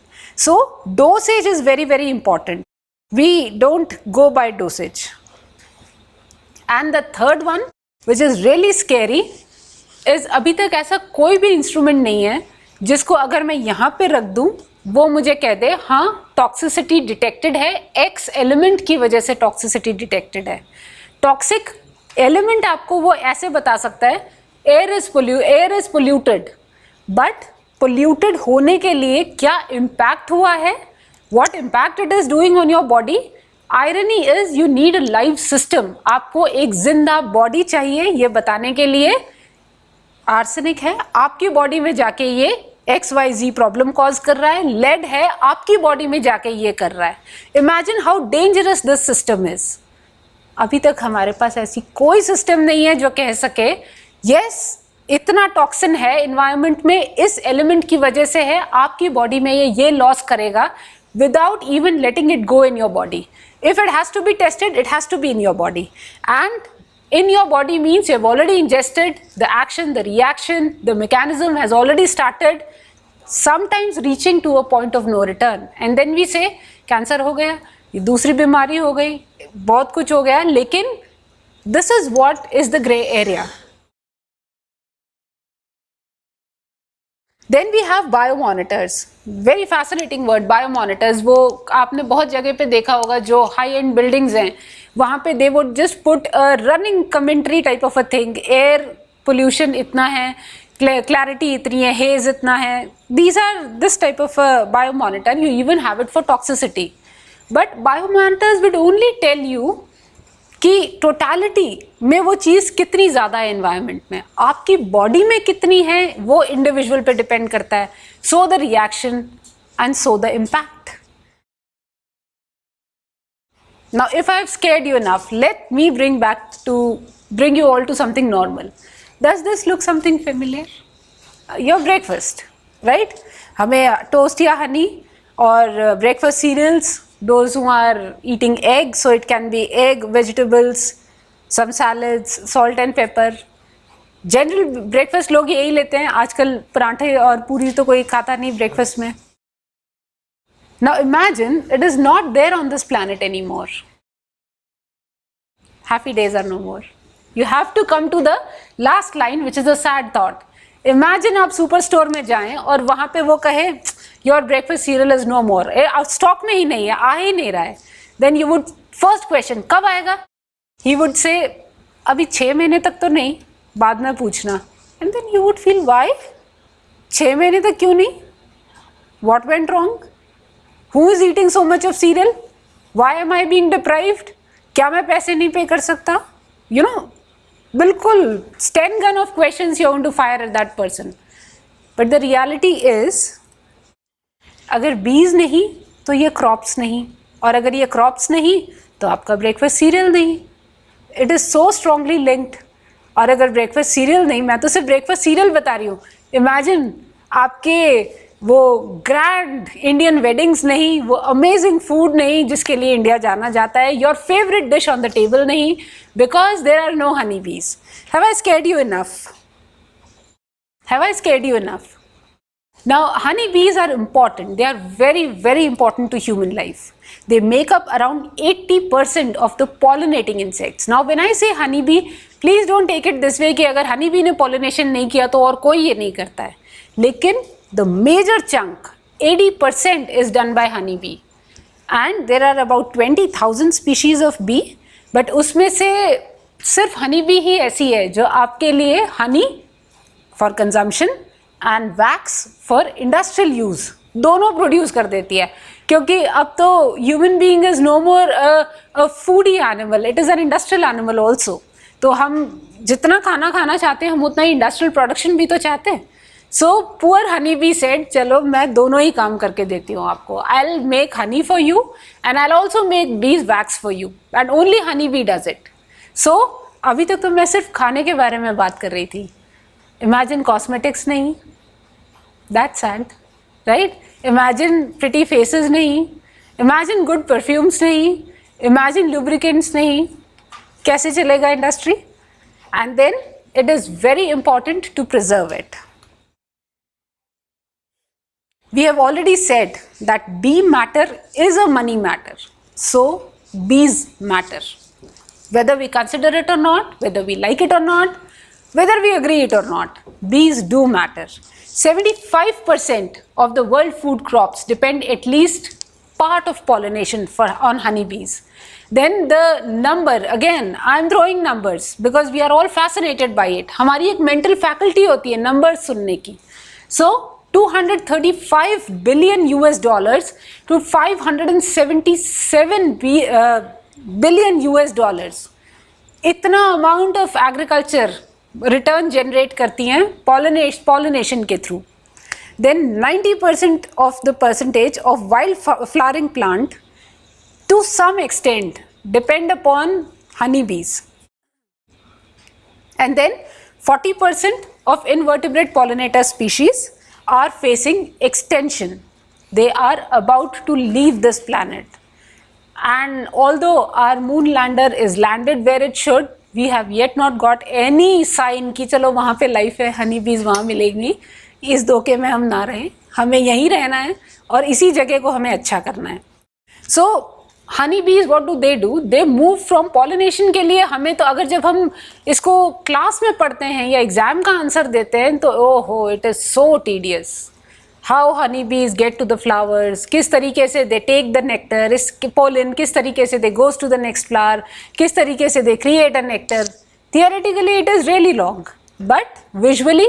So dosage is very, very important. We don't go by dosage. And the third one, which is really scary, इस अभी तक ऐसा कोई भी इंस्ट्रूमेंट नहीं है जिसको अगर मैं यहाँ पे रख दूँ वो मुझे कह दे हाँ टॉक्सिसिटी डिटेक्टेड है, एक्स एलिमेंट की वजह से टॉक्सिसिटी डिटेक्टेड है. टॉक्सिक एलिमेंट आपको वो ऐसे बता सकता है air is polluted, but polluted होने के लिए क्या इम्पैक्ट हुआ है, what impact it is doing on your body. Irony is you need a live system. आपको एक जिंदा बॉडी चाहिए ये बताने के लिए आर्सेनिक है आपकी बॉडी में जाके ये XYZ प्रॉब्लम कॉज कर रहा है, लेड है आपकी बॉडी में जाके ये कर रहा है. Imagine how dangerous this system is. अभी तक हमारे पास ऐसी कोई सिस्टम नहीं है जो कह सके यस इतना टॉक्सिन है इन्वायरमेंट में, इस एलिमेंट की वजह से है, आपकी बॉडी में ये लॉस करेगा, without even letting it go in your body. If it has to be tested, it has to be in your body. And in your body means you have already ingested the action, the reaction, the mechanism has already started, sometimes reaching to a point of no return. And then we say, cancer हो गया, ये दूसरी बीमारी हो गई, बहुत कुछ हो गया, लेकिन this is what is the gray area. Then we have biomonitors. Very fascinating word, biomonitors. वो आपने बहुत जगह पे देखा होगा जो हाई एंड बिल्डिंग्स हैं वहाँ पे they would just put a running commentary type of a thing. Air pollution इतना है, clarity इतनी है, haze इतना है. These are this type of a biomonitor. You even have it for toxicity. But biomonitors would only tell you कि totality में वो चीज़ कितनी ज़्यादा है एनवायरनमेंट में, आपकी बॉडी में कितनी है वो इंडिविजुअल पे डिपेंड करता है. So the reaction and so the impact. Now if I have scared you enough, let me bring you all to something normal. Does this look something familiar? Your breakfast, right? हमें toast या honey और breakfast cereals. Those who are eating egg, so it can be egg, vegetables, some salads, salt and pepper. General breakfast लोग यही लेते हैं आजकल. पराठे और पूरी तो कोई खाता नहीं breakfast में. Now imagine it is not there on this planet anymore. Happy days are no more. You have to come to the last line, which is a sad thought. Imagine आप सुपर स्टोर में जाएं और वहाँ पे वो कहे your breakfast cereal is no more, stock में ही नहीं है, आ ही नहीं रहा है. Then you would first question कब आएगा, ही वुड से अभी 6 महीने तक तो नहीं, बाद में पूछना. And then you would feel why 6 महीने तक क्यों नहीं, what went wrong, who is eating so much of cereal, why am I being deprived, क्या मैं पैसे नहीं पे कर सकता, यू नो. बिल्कुल 10 gun of questions you want to fire at that person. But the reality is, अगर बीज नहीं तो ये क्रॉप्स नहीं, और अगर ये क्रॉप्स नहीं तो आपका ब्रेकफास्ट सीरियल नहीं. It is so strongly linked. और अगर ब्रेकफास्ट सीरियल नहीं, मैं तो सिर्फ ब्रेकफास्ट सीरियल बता रही हूँ, इमेजिन आपके वो ग्रैंड इंडियन वेडिंग्स नहीं, वो अमेजिंग फूड नहीं जिसके लिए इंडिया जाना जाता है, your favourite dish on the table नहीं, because there are no honey bees. Have I scared you enough? Have I scared you enough? Now, honey bees are important. They are very, very important to human life. They make up around 80% of the pollinating insects. Now, when I say honey bee, please don't take it this way कि अगर honey bee ने pollination नहीं किया तो और कोई ये नहीं करता है. लेकिन the major chunk, 80% is done by honey bee. And there are about 20,000 species of bee. But उसमें से सिर्फ honey bee ही ऐसी है जो आपके लिए honey for consumption and wax for industrial use दोनों प्रोड्यूस कर देती है. क्योंकि अब तो human being is no more a foodie animal, it is an industrial animal also. तो हम जितना खाना खाना चाहते हैं हम उतना ही इंडस्ट्रियल प्रोडक्शन भी तो चाहते हैं. So poor honey bee said चलो मैं दोनों ही काम करके देती हूँ आपको. I will make honey for you and I will also make beeswax for you and only honey bee does it. सो अभी तक तो मैं सिर्फ खाने के बारे में बात कर रही थी. Imagine cosmetics नहीं, that's sad, right? Imagine pretty faces नहीं, imagine good perfumes नहीं, imagine lubricants नहीं, कैसे चलेगा industry? And then it is very important to preserve it. We have already said that bee matter is a money matter, so bees matter. Whether we consider it or not, whether we like it or not, whether we agree it or not, bees do matter. 75% of the world food crops depend at least part of pollination on honeybees. Then the number, again, I am throwing numbers because we are all fascinated by it. हमारी एक mental faculty होती है numbers सुनने की. So $235 billion US dollars to $577 billion US dollars. इतना amount of agriculture return generate करती हैं pollination के through. Then 90% of the percentage of wild flowering plant to some extent depend upon honeybees. And then 40% of invertebrate pollinator species are facing extinction. They are about to leave this planet. And although our moon lander is landed where it should, we have yet not got any sign कि चलो वहाँ पे life है, हनी बीज वहाँ मिलेंगी. इस धोखे में हम ना रहें, हमें यहीं रहना है और इसी जगह को हमें अच्छा करना है. So हनी बीज what do? They move from pollination के लिए. हमें तो अगर जब हम इसको क्लास में पढ़ते हैं या एग्जाम का आंसर देते हैं तो ओहो, it is so tedious. How honey bees get to the flowers, किस तरीके से दे टेक द नेक्टर, इस पोलन किस तरीके से they goes to the next flower, किस तरीके से they create a nectar. Theoretically it is really long, but visually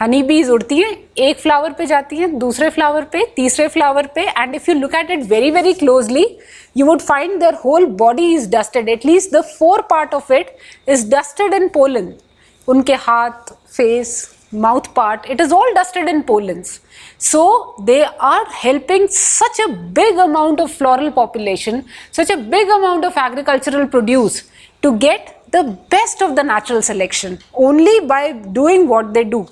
honey bees उड़ती हैं, एक फ्लावर पे जाती हैं, दूसरे फ्लावर पे, तीसरे फ्लावर पे, and if you look at it very very closely you would find their whole body is dusted. At least the fore part of it is dusted in pollen. उनके हाथ, face, mouth part, it is all dusted in pollens. So they are helping such a big amount of floral population, such a big amount of agricultural produce to get the best of the natural selection only by doing what they do.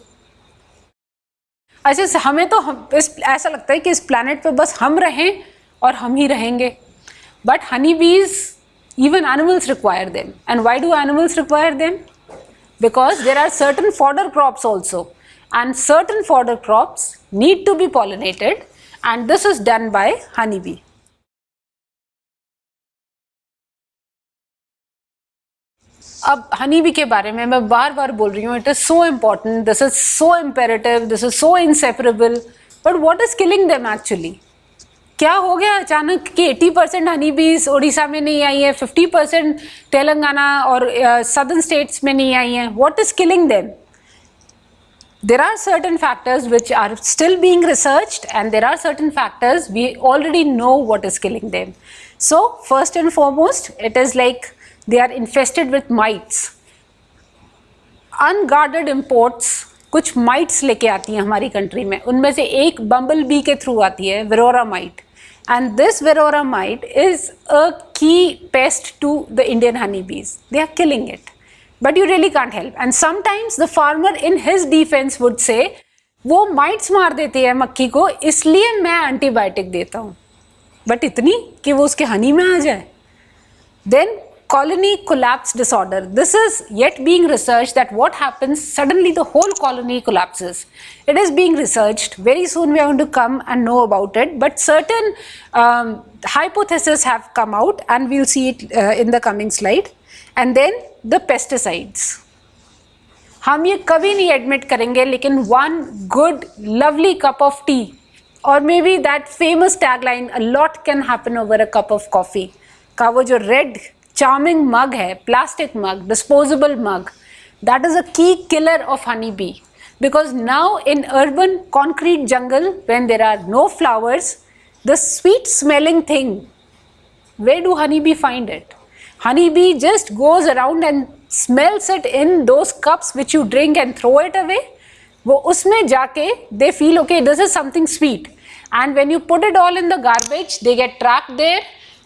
अच्छा, हमें तो ऐसा लगता है कि इस planet पे बस हम रहें और हम ही रहेंगे. But honeybees, even animals require them. And why do animals require them? Because there are certain fodder crops also. And certain fodder crops need to be pollinated. And this is done by honeybee. अब honeybee के बारे में मैं बार बार बोल रही हूँ. It is so important. This is so imperative. This is so inseparable. But what is killing them actually? क्या हो गया अचानक कि 80% हनी बीज उड़ीसा में नहीं आई है, 50% तेलंगाना और सदर्न स्टेट्स में नहीं आई हैं. What is killing them? There are certain factors which are still being researched and there are certain factors we already know what is killing them. So first and foremost it is like they are infested with mites. Unguarded imports कुछ mites लेके आती हैं हमारी country में. उनमें से एक बम्बल B के थ्रू आती है, वेरोरा might. And this Varroa mite is a key pest to the Indian honeybees. They are killing it. But you really can't help. And sometimes the farmer in his defense would say, वो mites मार देती है मक्खी को, इसलिए मैं antibiotic देता हूँ. But इतनी कि वो उसके हनी में आ जाए. Then colony collapse disorder. This is yet being researched, that what happens suddenly the whole colony collapses. It is being researched. Very soon we are going to come and know about it. But certain hypotheses have come out and we'll see it in the coming slide. And then the pesticides. हम ये कभी नहीं admit करेंगे, लेकिन one good lovely cup of tea or maybe that famous tagline, a lot can happen over a cup of coffee, का वो जो red charming mug है, plastic mug, disposable mug, that is a key killer of honeybee. Because now in urban concrete jungle, when there are no flowers, the sweet smelling thing, where do honeybee find it? Honeybee just goes around and smells it in those cups which you drink and throw it away. वो उसमें जाके they feel okay, this is something sweet. And when you put it all in the garbage, they get trapped there.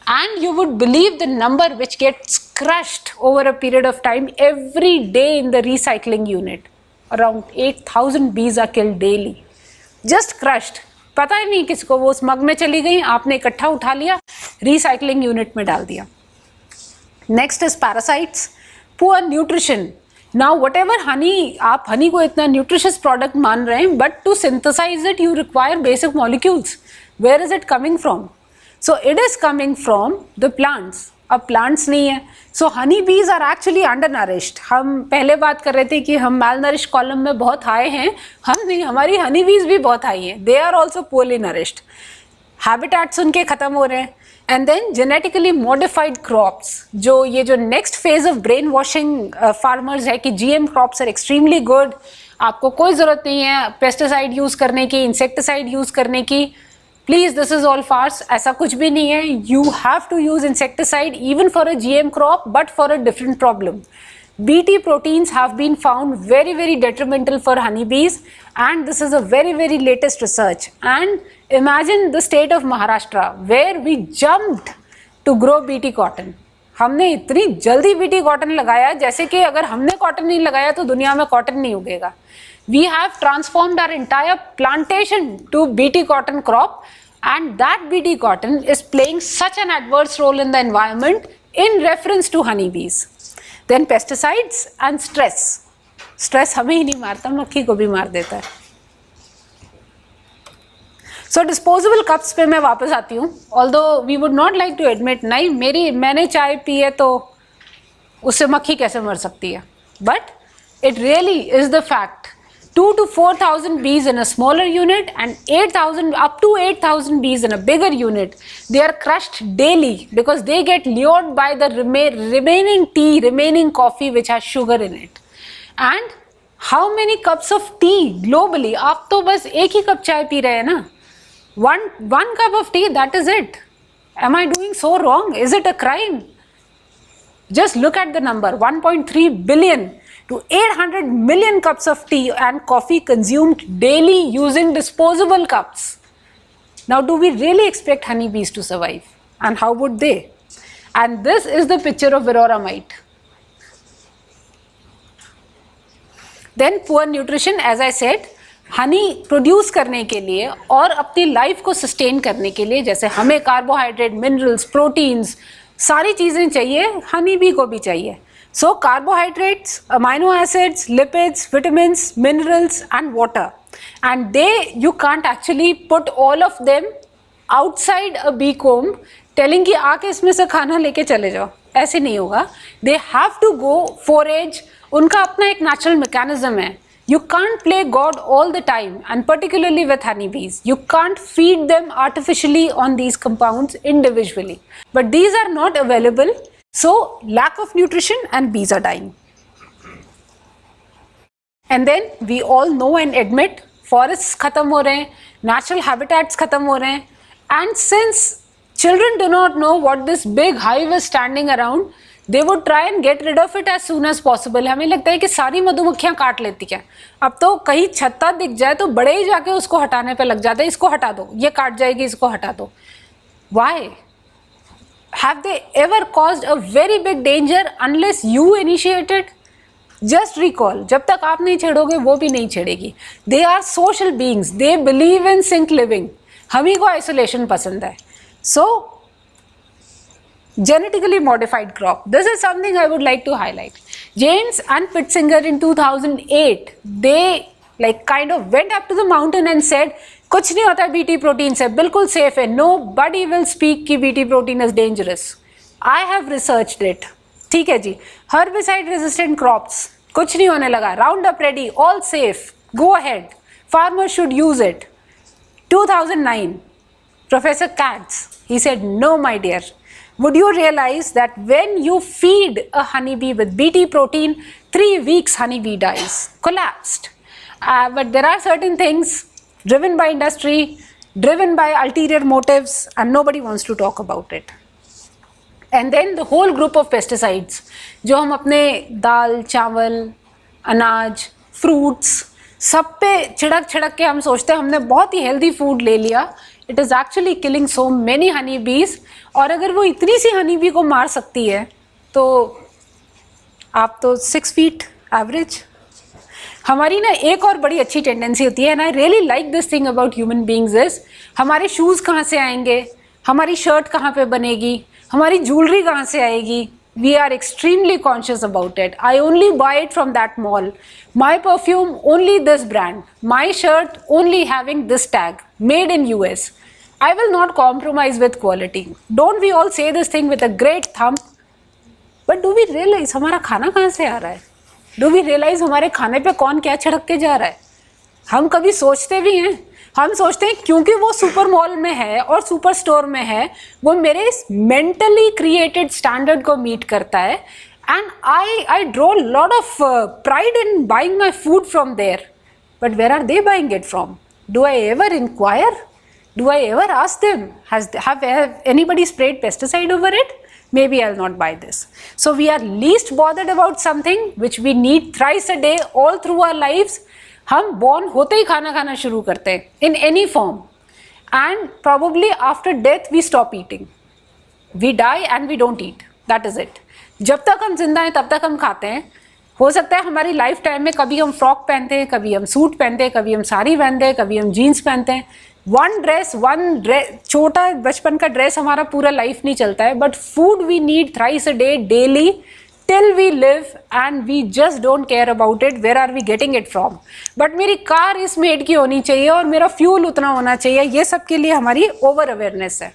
And you would believe the number which gets crushed over a period of time every day in the recycling unit. Around 8,000 bees are killed daily. Just crushed. पता ही नहीं किसको, वो उस मग में चली गई, आपने इकट्ठा उठा लिया, recycling unit में डाल दिया. Next is parasites. Poor nutrition. Now whatever honey, आप honey को इतना nutritious product मान रहे हैं, but to synthesize it you require basic molecules. Where is it coming from? So it is coming from the plants. अब plants नहीं है, so honeybees are actually undernourished. हम पहले बात कर रहे थे कि हम malnourished column में बहुत high हैं, हम नहीं, हमारी honeybees भी बहुत high हैं. They are also poorly nourished. Habitats उनके ख़त्म हो रहे हैं. And then genetically modified crops, जो ये जो next phase of brain washing farmers है कि GM crops are extremely good, आपको कोई ज़रूरत नहीं है पेस्टिसाइड यूज़ करने की, इंसेक्टिसाइड यूज़ करने की. Please, this is all farce. ऐसा कुछ भी नहीं है. You have to use insecticide even for a GM crop, but for a different problem. BT proteins have been found very, very detrimental for honeybees, and this is a very, very latest research. And imagine the state of Maharashtra where we jumped to grow BT cotton. हमने इतनी जल्दी BT cotton लगाया जैसे कि अगर हमने cotton नहीं लगाया तो दुनिया में cotton नहीं उगेगा. We have transformed our entire plantation to BT cotton crop, and that BT cotton is playing such an adverse role in the environment in reference to honeybees. Then pesticides and stress. Stress हमें ही नहीं मारता, मक्खी को भी मार देता है. So disposable cups पे मैं वापस आती हूँ. Although we would not like to admit, नहीं मैंने चाय पी है तो उससे मक्खी कैसे मर सकती है? But it really is the fact. 2 to 4,000 bees in a smaller unit and 8,000 up to 8,000 bees in a bigger unit. They are crushed daily because they get lured by the remaining tea, remaining coffee which has sugar in it. And how many cups of tea globally? आप तो बस एक ही cup चाय P रहे हैं ना? One cup of tea, that is it. Am I doing so wrong? Is it a crime? Just look at the number, 1.3 billion to 800 million cups of tea and coffee consumed daily using disposable cups. Now, do we really expect honeybees to survive? And how would they? And this is the picture of Varroa mite. Then poor nutrition, as I said, honey produce करने के लिए और अपनी life को sustain करने के लिए, जैसे हमें carbohydrate, minerals, proteins, सारी चीज़ें चाहिए, honey bee को भी चाहिए. So carbohydrates, amino acids, lipids, vitamins, minerals and water. And you can't actually put all of them outside a bee comb telling कि आके इसमें से खाना लेके चले जाओ. ऐसे नहीं होगा. They have to go forage. उनका अपना एक natural mechanism है. You can't play God all the time, and particularly with honeybees. You can't feed them artificially on these compounds individually. But these are not available. So lack of nutrition and bees are dying. And then we all know and admit forests खत्म हो रहे हैं, natural habitats खत्म हो रहे हैं, and since children do not know what this big hive is standing around, they would try and get rid of it as soon as possible. हमें लगता है कि सारी मधुमक्खियां काट लेती हैं. अब तो कहीं छत्ता दिख जाए तो बड़े ही जाके उसको हटाने पे लग जाते हैं. इसको हटा दो, ये काट जाएगी, इसको हटा दो. Why? Have they ever caused a very big danger unless you initiated? Just recall, जब तक आप नहीं छेड़ोगे वो भी नहीं छेड़ेगी. They are social beings. They believe in sync living. हम ही को isolation पसंद है. So, genetically modified crop. This is something I would like to highlight. James and Pitzinger in 2008, they kind of went up to the mountain and said, कुछ नहीं होता BT protein से, बिल्कुल safe है. नो बडी विल स्पीक कि BT protein is dangerous. I have researched it. ठीक है जी. Herbicide resistant crops, कुछ नहीं होने लगा. Round up ready, all safe, go ahead, farmer should use it. 2009, professor Katz, he said, no my dear, would you realize that when you feed a honeybee with BT protein, 3 weeks honeybee dies, collapsed. But there are certain things driven by industry, driven by ulterior motives, and nobody wants to talk about it. And then the whole group of pesticides, जो हम अपने दाल, चावल, अनाज, fruits, सब पे छिड़क के हम सोचते हैं हमने बहुत ही healthy food ले लिया. It is actually killing so many honeybees. और अगर वो इतनी सी honeybee को मार सकती है, तो आप तो 6 feet average. हमारी ना एक और बड़ी अच्छी टेंडेंसी होती है, and I really like this thing about human beings is, हमारे शूज़ कहाँ से आएंगे, हमारी शर्ट कहाँ पे बनेगी, हमारी ज्वेलरी कहाँ से आएगी. We are extremely conscious about it. I only buy it from that mall. My perfume only this brand. My shirt only having this tag, made in US. I will not compromise with quality. Don't we all say this thing with a great thumb? But do we realize हमारा खाना कहाँ से आ रहा है? Do we realize हमारे खाने पे कौन क्या छिड़क के जा रहा है? हम कभी सोचते भी हैं? हम सोचते हैं क्योंकि वो सुपर मॉल में है और सुपर स्टोर में है, वो मेरे मेंटली क्रिएटेड स्टैंडर्ड को मीट करता है, and I draw lot of pride in buying my food from there. But where are they buying it from? Do I ever inquire? Do I ever ask them, have anybody sprayed pesticide over it? Maybe I'll not buy this. So we are least bothered about something which we need thrice a day all through our lives. हम born होते ही खाना खाना शुरू करते हैं in any form, and probably after death we stop eating. We die and we don't eat. That is it. जब तक हम जिंदा हैं तब तक हम खाते हैं. हो सकता है हमारी लाइफ टाइम में कभी हम फ्रॉक पहनते हैं, कभी हम सूट पहनते हैं, कभी हम साड़ी पहनते हैं, कभी हम जीन्स पहनते हैं. वन ड्रेस छोटा बचपन का ड्रेस हमारा पूरा लाइफ नहीं चलता है, but food we need thrice a day daily till we live, and we just don't care about it. Where are we getting it from? But मेरी कार इस मेड की होनी चाहिए और मेरा फ्यूल उतना होना चाहिए. ये सब के लिए हमारी ओवर अवेयरनेस है.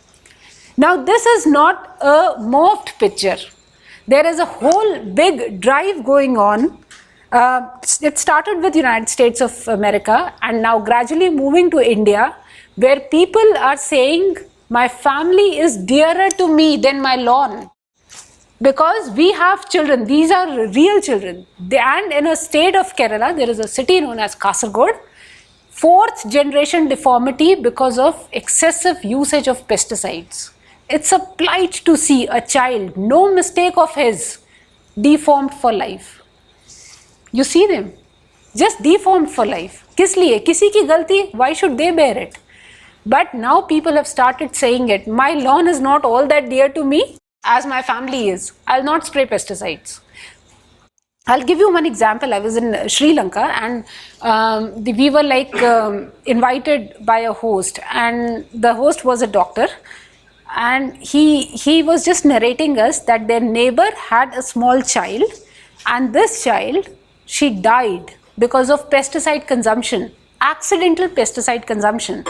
Now this is not a morphed picture. There is a whole big drive going on. It started with United States of America and now gradually moving to India, where people are saying my family is dearer to me than my lawn, because we have children. These are real children. And in a state of Kerala, there is a city known as Kasaragod, 4th generation deformity because of excessive usage of pesticides. It's a plight to see a child, no mistake of his, deformed for life. You see them, just deformed for life. किस लिए? किसी की गलती? Why should they bear it? But now people have started saying it. My lawn is not all that dear to me as my family is. I'll not spray pesticides. I'll give you one example. I was in Sri Lanka and we were invited by a host, and the host was a doctor. And he was just narrating us that their neighbor had a small child, and this child, she died because of pesticide consumption, accidental pesticide consumption.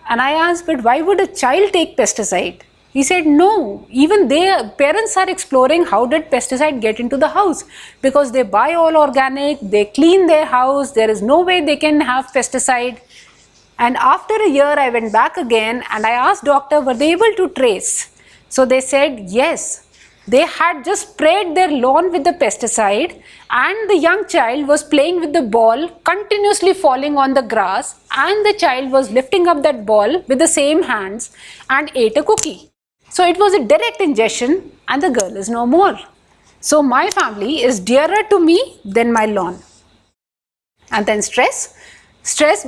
And I asked, but why would a child take pesticide? He said, no, even their parents are exploring how did pesticide get into the house, because they buy all organic, they clean their house, there is no way they can have pesticide. And after a year, I went back again and I asked doctor, were they able to trace? So they said, yes, they had just sprayed their lawn with the pesticide, and the young child was playing with the ball, continuously falling on the grass, and the child was lifting up that ball with the same hands and ate a cookie. So it was a direct ingestion, and the girl is no more. So my family is dearer to me than my lawn. And then stress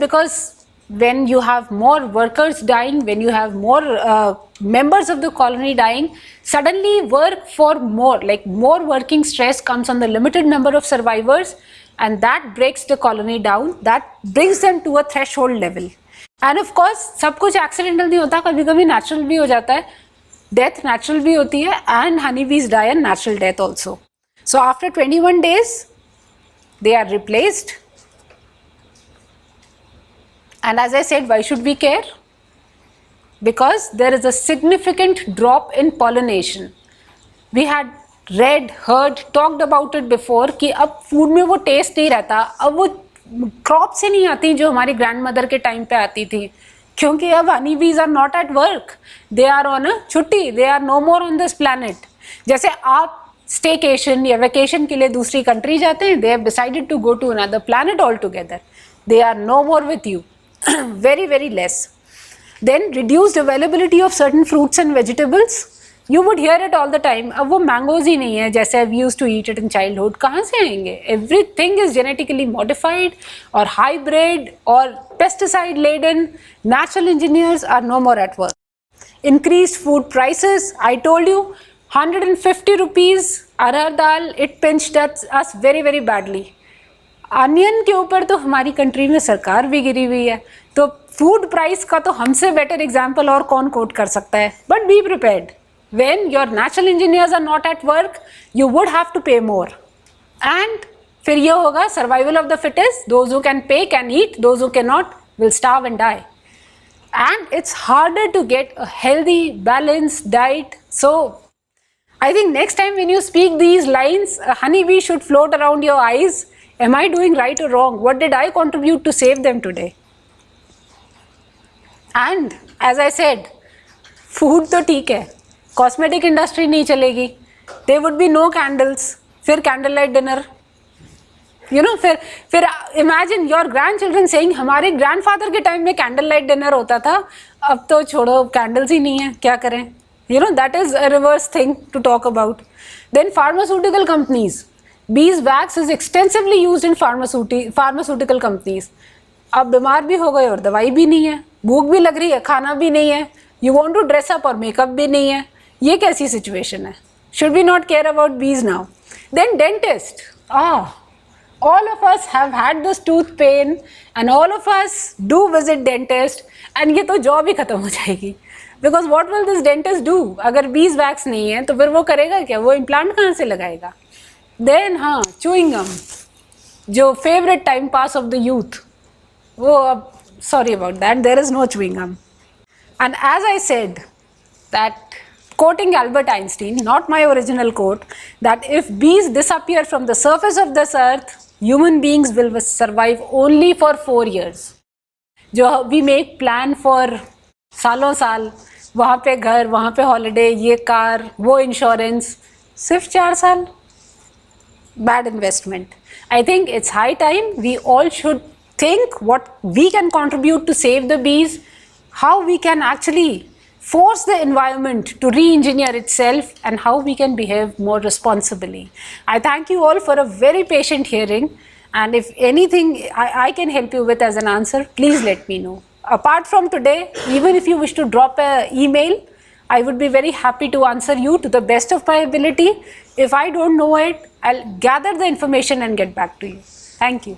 because when you have more workers dying, when you have more members of the colony dying, suddenly work for more working stress comes on the limited number of survivors, and that breaks the colony down, that brings them to a threshold level. And of course सब कुछ accidental नहीं होता, कभी कभी natural भी हो जाता है. Death natural भी होती है, and honeybees die a natural death also. So after 21 days they are replaced. And as I said, why should we care? Because there is a significant drop in pollination. We had read, heard, talked about it before कि अब food में वो test नहीं रहता, अब वो crop से नहीं आती जो हमारी ग्रैंडमदर के टाइम पे आती थी, क्योंकि अब honey bees are not at work, they are on a छुट्टी, they are no more on this planet. जैसे आप स्टेकेशन या वेकेशन के लिए दूसरी कंट्री जाते हैं, they have decided to go to another planet all together, they are no more with you. Very, very less. Then reduced availability of certain fruits and vegetables. You would hear it all the time. अब वो mangoes ही नहीं है जैसे we used to eat it in childhood. कहाँ से आएंगे? Everything is genetically modified or hybrid or pesticide laden. Natural engineers are no more at work. Increased food prices. I told you 150 rupees arhar dal. It pinched us very, very badly. Onion के ऊपर तो हमारी country में सरकार भी गिरी हुई है, तो फूड प्राइस का तो हमसे बेटर एग्जाम्पल और कौन कोट कर सकता है. But be prepared. When your natural engineers are not at work, you would have to pay more. And फिर ये होगा survival of the fittest. Those who can pay can eat, those who can not will starve and die. And it's harder to get a healthy, balanced diet. So I think next time when you speak these lines, a honeybee should float around your eyes. Am I doing right or wrong? What did I contribute to save them today? And as I said, food तो ठीक है, cosmetic industry नहीं चलेगी, there would be no candles, फिर candlelight dinner, you know, फिर imagine your grandchildren saying हमारे grandfather के time में candlelight dinner होता था, अब तो छोड़ो candles ही नहीं है, क्या करें? You know, that is a reverse thing to talk about. Then pharmaceutical companies, beeswax is extensively used in pharmaceutical companies. आप बीमार भी हो गए और दवाई भी नहीं है, भूख भी लग रही है, खाना भी नहीं है, you want to dress up और मेकअप भी नहीं है, ये कैसी situation है? Should we not care about bees now? Then dentist, all of us have had this tooth pain and all of us do visit dentist and ये तो job ही खत्म हो जाएगी. Because what will this dentist do? अगर beeswax नहीं है तो फिर वो करेगा क्या? वो implant कहाँ से लगाएगा? Then हाँ, chewing gum, जो favorite time pass of the youth, वो अब sorry about that, there is no chewing gum. And as I said, that quoting Albert Einstein, not my original quote, that if bees disappear from the surface of this earth, human beings will survive only for 4 years. जो we make plan for सालों साल, वहाँ पे घर, वहाँ पे holiday, ये car, वो इंश्योरेंस, सिर्फ 4 साल, bad investment. I think it's high time we all should think what we can contribute to save the bees, how we can actually force the environment to re-engineer itself, and how we can behave more responsibly. I thank you all for a very patient hearing, and if anything I can help you with as an answer, please let me know. Apart from today, even if you wish to drop an email, I would be very happy to answer you to the best of my ability. If I don't know it, I'll gather the information and get back to you. Thank you.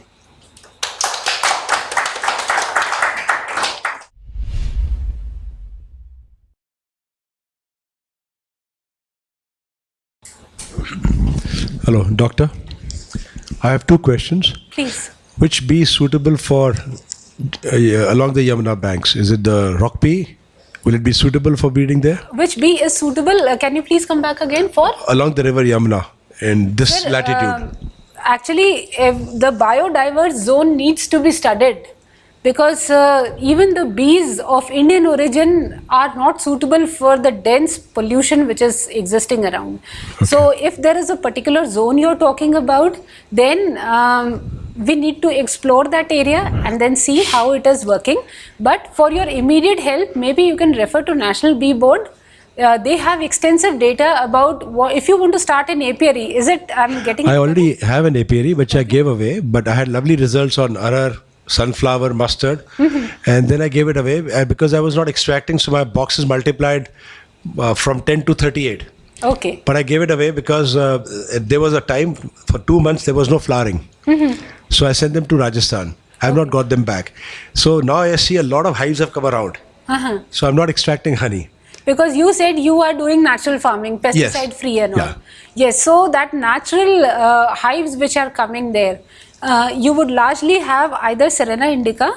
Hello, doctor. I have 2 questions. Please. Which bee is suitable for along the Yamuna banks? Is it the rock bee? Will it be suitable for breeding there? Which bee is suitable? Can you please come back again for? Along the river Yamuna in this Sir, latitude. Actually, the biodiverse zone needs to be studied, because even the bees of Indian origin are not suitable for the dense pollution which is existing around. Okay. So if there is a particular zone you're talking about, then we need to explore that area and then see how it is working. But for your immediate help, maybe you can refer to National Bee Board. They have extensive data about if you want to start an apiary. Is it? I already have an apiary which I gave away, but I had lovely results on arar, sunflower, mustard, and then I gave it away because I was not extracting, so my boxes multiplied from 10 to 38. Okay. But I gave it away because there was a time for 2 months there was no flowering. So I sent them to Rajasthan. I have not got them back. So now I see a lot of hives have come around. So I'm not extracting honey. Because you said you are doing natural farming, pesticide free and all. Yeah. Yes, so that natural hives which are coming there, you would largely have either Serena indica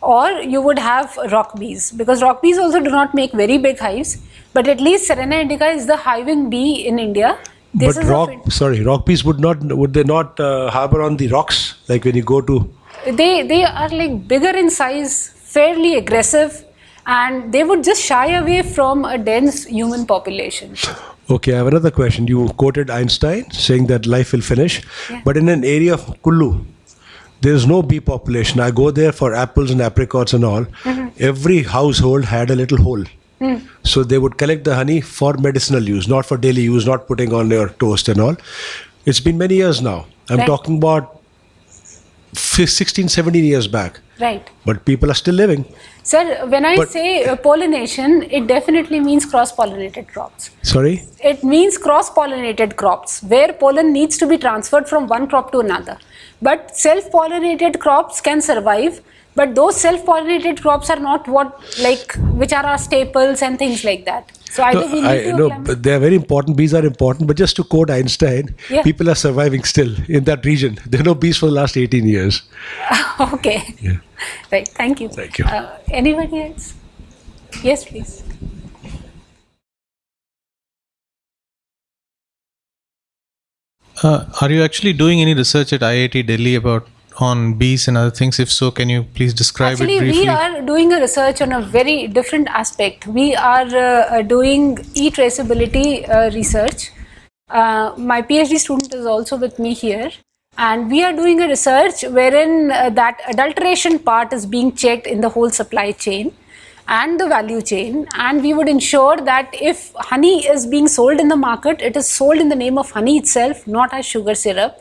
or you would have rock bees, because rock bees also do not make very big hives, but at least Serena indica is the hiving bee in India. But rock bees would they not harbor on the rocks, like when you go to? They are like bigger in size, fairly aggressive, and they would just shy away from a dense human population. Okay, I have another question. You quoted Einstein saying that life will finish, but in an area of Kullu, there is no bee population. I go there for apples and apricots and all. Every household had a little hole. So they would collect the honey for medicinal use, not for daily use, not putting on your toast and all. It's been many years now. I'm talking about 16, 17 years back. Right. But people are still living. Sir, when I say pollination, it definitely means cross-pollinated crops. Sorry? It means cross-pollinated crops, where pollen needs to be transferred from one crop to another. But self-pollinated crops can survive, but those self-pollinated crops are not which are our staples and things like that. So either we need to but they are very important. Bees are important. But just to quote Einstein, people are surviving still in that region. There are no bees for the last 18 years. Okay. Yeah. Right. Thank you. Thank you. Anybody else? Yes, please. Are you actually doing any research at IIT Delhi about on bees and other things? If so, can you please describe Actually, it briefly? we are doing a research on a very different aspect. We are doing e-traceability research. My PhD student is also with me here. And we are doing a research wherein that adulteration part is being checked in the whole supply chain and the value chain, and we would ensure that if honey is being sold in the market, it is sold in the name of honey itself, not as sugar syrup,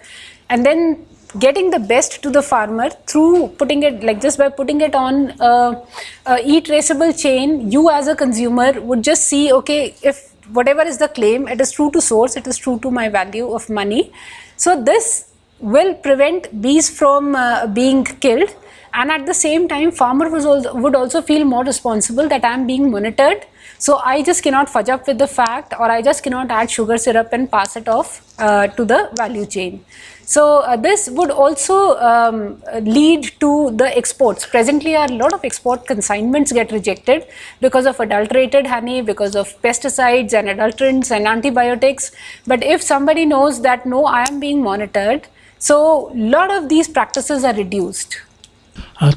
and then getting the best to the farmer through putting it, like just by putting it on a e-traceable chain. You as a consumer would just see, okay, if whatever is the claim, it is true to source, it is true to my value of money. So this will prevent bees from being killed, and at the same time farmer would also feel more responsible that I am being monitored, so I just cannot fudge up with the fact, or I just cannot add sugar syrup and pass it off to the value chain. So this would also lead to the exports. Presently a lot of export consignments get rejected because of adulterated honey, because of pesticides and adulterants and antibiotics. But if somebody knows that no, I am being monitored, so a lot of these practices are reduced.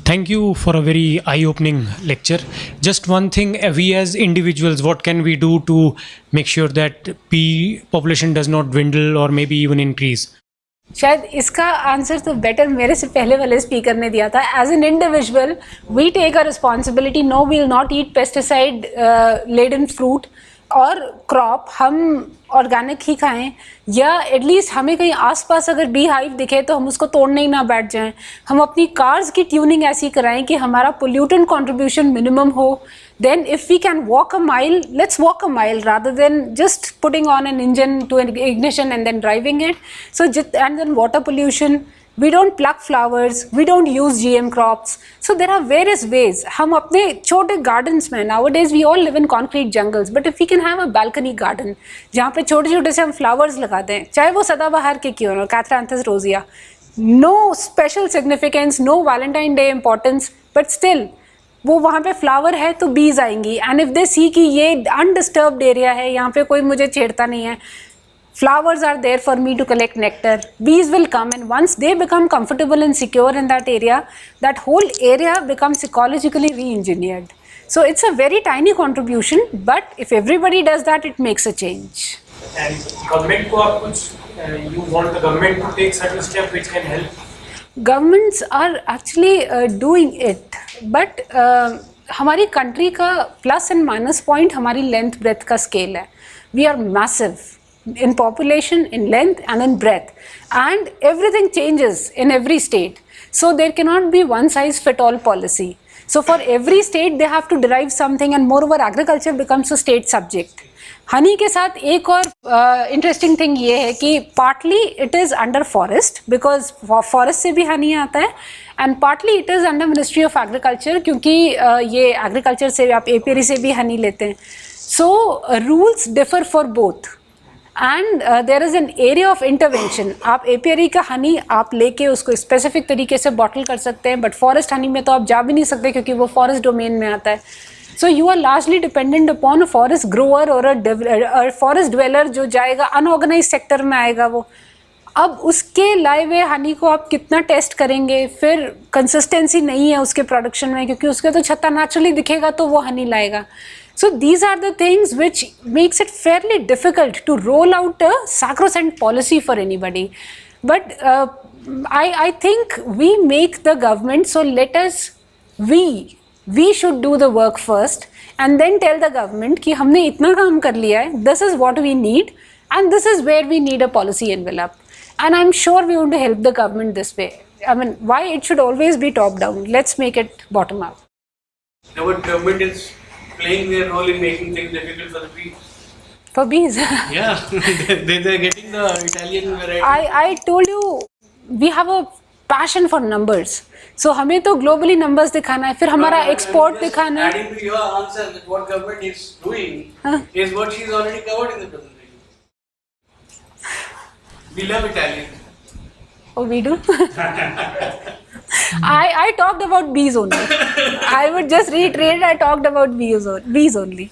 Thank you for a very eye-opening lecture. Just one thing, we as individuals, what can we do to make sure that bee population does not dwindle or maybe even increase? शायद इसका answer तो better मेरे से पहले वाले speaker ने दिया था. As an individual we take a responsibility. No we will not eat pesticide laden fruit और क्रॉप. हम ऑर्गेनिक ही खाएं, या एटलीस्ट हमें कहीं आसपास अगर बी हाइव दिखे तो हम उसको तोड़ने ही ना बैठ जाएं. हम अपनी कार्स की ट्यूनिंग ऐसी कराएं कि हमारा पोल्यूटेंट कंट्रीब्यूशन मिनिमम हो. Then if we can walk a mile, let's walk a mile rather than just putting on an engine to an ignition and then driving it. So and then water pollution, we don't pluck flowers, we don't use GM crops. So there are various ways. हम अपने छोटे gardens में, nowadays we all live in concrete jungles, but if we can have a balcony garden जहाँ पे छोटे छोटे से हम flowers लगा दें, चाहे वो सदाबहार के क्यों ना, Catranthus rosea, no special significance, no Valentine Day importance, but still वो वहाँ पे फ्लावर है तो बीज आएंगी. एंड इफ दे सी कि ये अनडिस्टर्ब्ड एरिया है, यहाँ पे कोई मुझे छेड़ता नहीं है, flowers are there for me to collect nectar, bees will come, and once they become comfortable and secure in that area, that whole area becomes ecologically re-engineered. So it's a very tiny contribution, but if everybody does that, it makes a change. And government को आप कुछ you want the government to take certain steps which can help? Governments are actually doing it, but हमारी country का plus and minus point हमारी length breadth का scale है. We are massive in population, in length and in breadth, and everything changes in every state. So there cannot be one size fit all policy. So for every state they have to derive something, and moreover agriculture becomes a state subject. Honey के साथ एक और interesting thing ये है कि partly it is under forest, because forest से भी हनी आता है, and partly it is under ministry of agriculture, क्योंकि ये एग्रीकल्चर से आप एपीआरी से भी हनी लेते हैं. So rules differ for both, and there is an area of intervention. आप एपीआरी का हनी आप लेके उसको स्पेसिफिक तरीके से बॉटल कर सकते हैं, बट फॉरेस्ट हनी में तो आप जा भी नहीं सकते क्योंकि वो फॉरेस्ट डोमेन में आता है. So you are largely dependent upon a forest grower or a forest dweller जो जाएगा unorganized sector में आएगा वो. अब उसके लाए हुए हनी को आप कितना टेस्ट करेंगे, फिर कंसिस्टेंसी नहीं है उसके प्रोडक्शन में क्योंकि उसके तो छत्ता नेचुरली दिखेगा तो वो हनी लाएगा. So these are the things which makes it fairly difficult to roll out a sacrosanct policy for anybody. But I think we make the government, so let us, we should do the work first and then tell the government कि हमने इतना काम कर लिया है, this is what we need and this is where we need a policy envelope, and I'm sure we want to help the government this way. I mean, why it should always be top down? Let's make it bottom up. Now, what government is playing their role in making things difficult for the bees? For bees. Yeah, they're getting the Italian variety. I told you we have a passion for numbers. So हमें तो globally numbers दिखाना है, फिर हमारा export दिखाना है. Adding to your answer, that what government is doing is what she's already covered in the presentation. We love Italian. Oh, we do? I talked about bees only. I would just reiterate, I talked about bees only.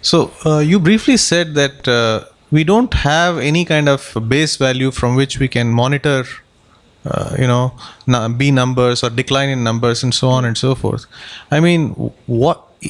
So you briefly said that we don't have any kind of base value from which we can monitor bee numbers or decline in numbers and so on and so forth. I mean,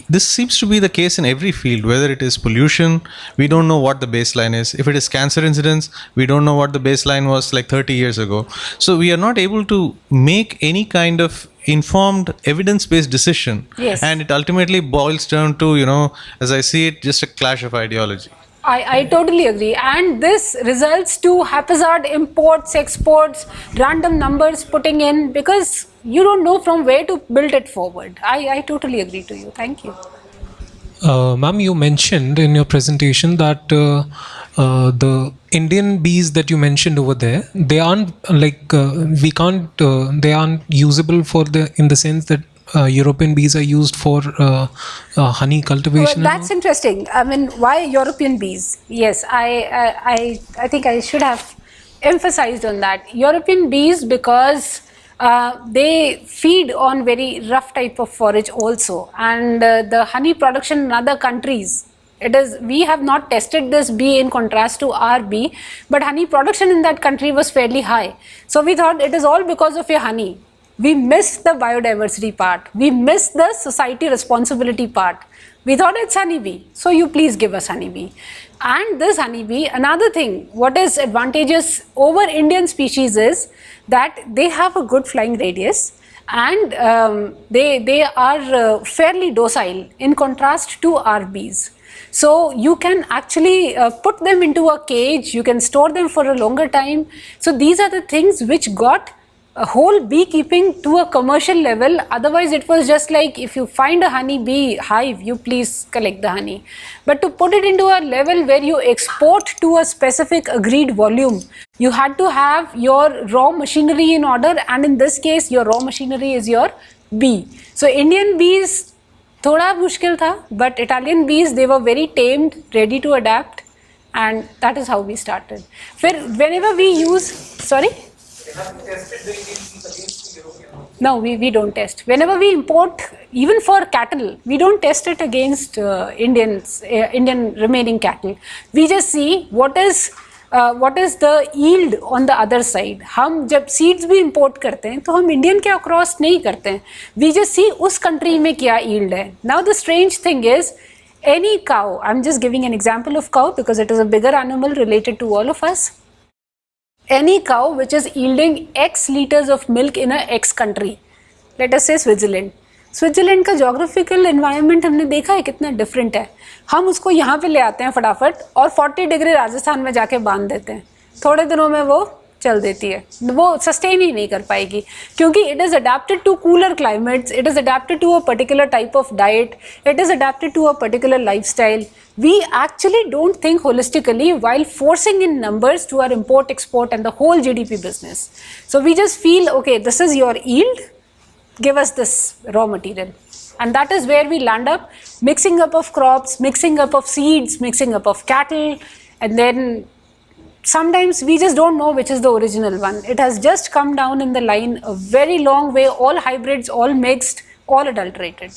this seems to be the case in every field, whether it is pollution, we don't know what the baseline is. If it is cancer incidence, we don't know what the baseline was like 30 years ago. So we are not able to make any kind of informed evidence-based decision. Yes. And it ultimately boils down to, as I see it, just a clash of ideology. I totally agree, and this results to haphazard imports, exports, random numbers putting in, because you don't know from where to build it forward. I totally agree to you. Thank you. Ma'am, you mentioned in your presentation that the Indian bees that you mentioned over there, they aren't they aren't usable in the sense that European bees are used for honey cultivation. Well, that's interesting. I mean, why European bees? Yes, I think I should have emphasized on that. European bees, because they feed on very rough type of forage also, and the honey production in other countries, we have not tested this bee in contrast to our bee, but honey production in that country was fairly high. So we thought it is all because of your honey. We missed the biodiversity part. We missed the society responsibility part. We thought it's honeybee, so you please give us honeybee. And this honeybee, another thing, what is advantageous over Indian species is that they have a good flying radius, and they are fairly docile in contrast to our bees. So you can actually put them into a cage, you can store them for a longer time. So these are the things which got a whole beekeeping to a commercial level. Otherwise it was just like, if you find a honey bee hive, you please collect the honey. But to put it into a level where you export to a specific agreed volume, you had to have your raw machinery in order, and in this case your raw machinery is your bee. So Indian bees thoda mushkil tha, but Italian bees, they were very tamed, ready to adapt, and that is how we started. Whenever we use, sorry? No, we don't test. Whenever we import, even for cattle, we don't test it against Indian remaining cattle. We just see what is the yield on the other side. हम जब seeds भी import करते हैं तो हम Indian के across नहीं करते हैं. We just see उस country में क्या yield है. Now the strange thing is, any cow, I'm just giving an example of cow because it is a bigger animal related to all of us. Any cow which is yielding X liters of milk in a X country, let us say Switzerland. Switzerland का geographical environment हमने देखा है कितना different है. हम उसको यहाँ पे ले आते हैं फटाफट और 40 डिग्री राजस्थान में जाके बांध देते हैं. थोड़े दिनों में वो चल देती है, वो सस्टेन ही नहीं कर पाएगी क्योंकि it is adapted to cooler climates, it is adapted to a particular type of diet, it is adapted to a particular lifestyle. We actually don't think holistically while forcing in numbers to our import, export and the whole GDP business. So we just feel, okay, this is your yield, give us this raw material. And that is where we land up, mixing up of crops, mixing up of seeds, mixing up of cattle, and then sometimes we just don't know which is the original one. It has just come down in the line a very long way, all hybrids, all mixed, all adulterated.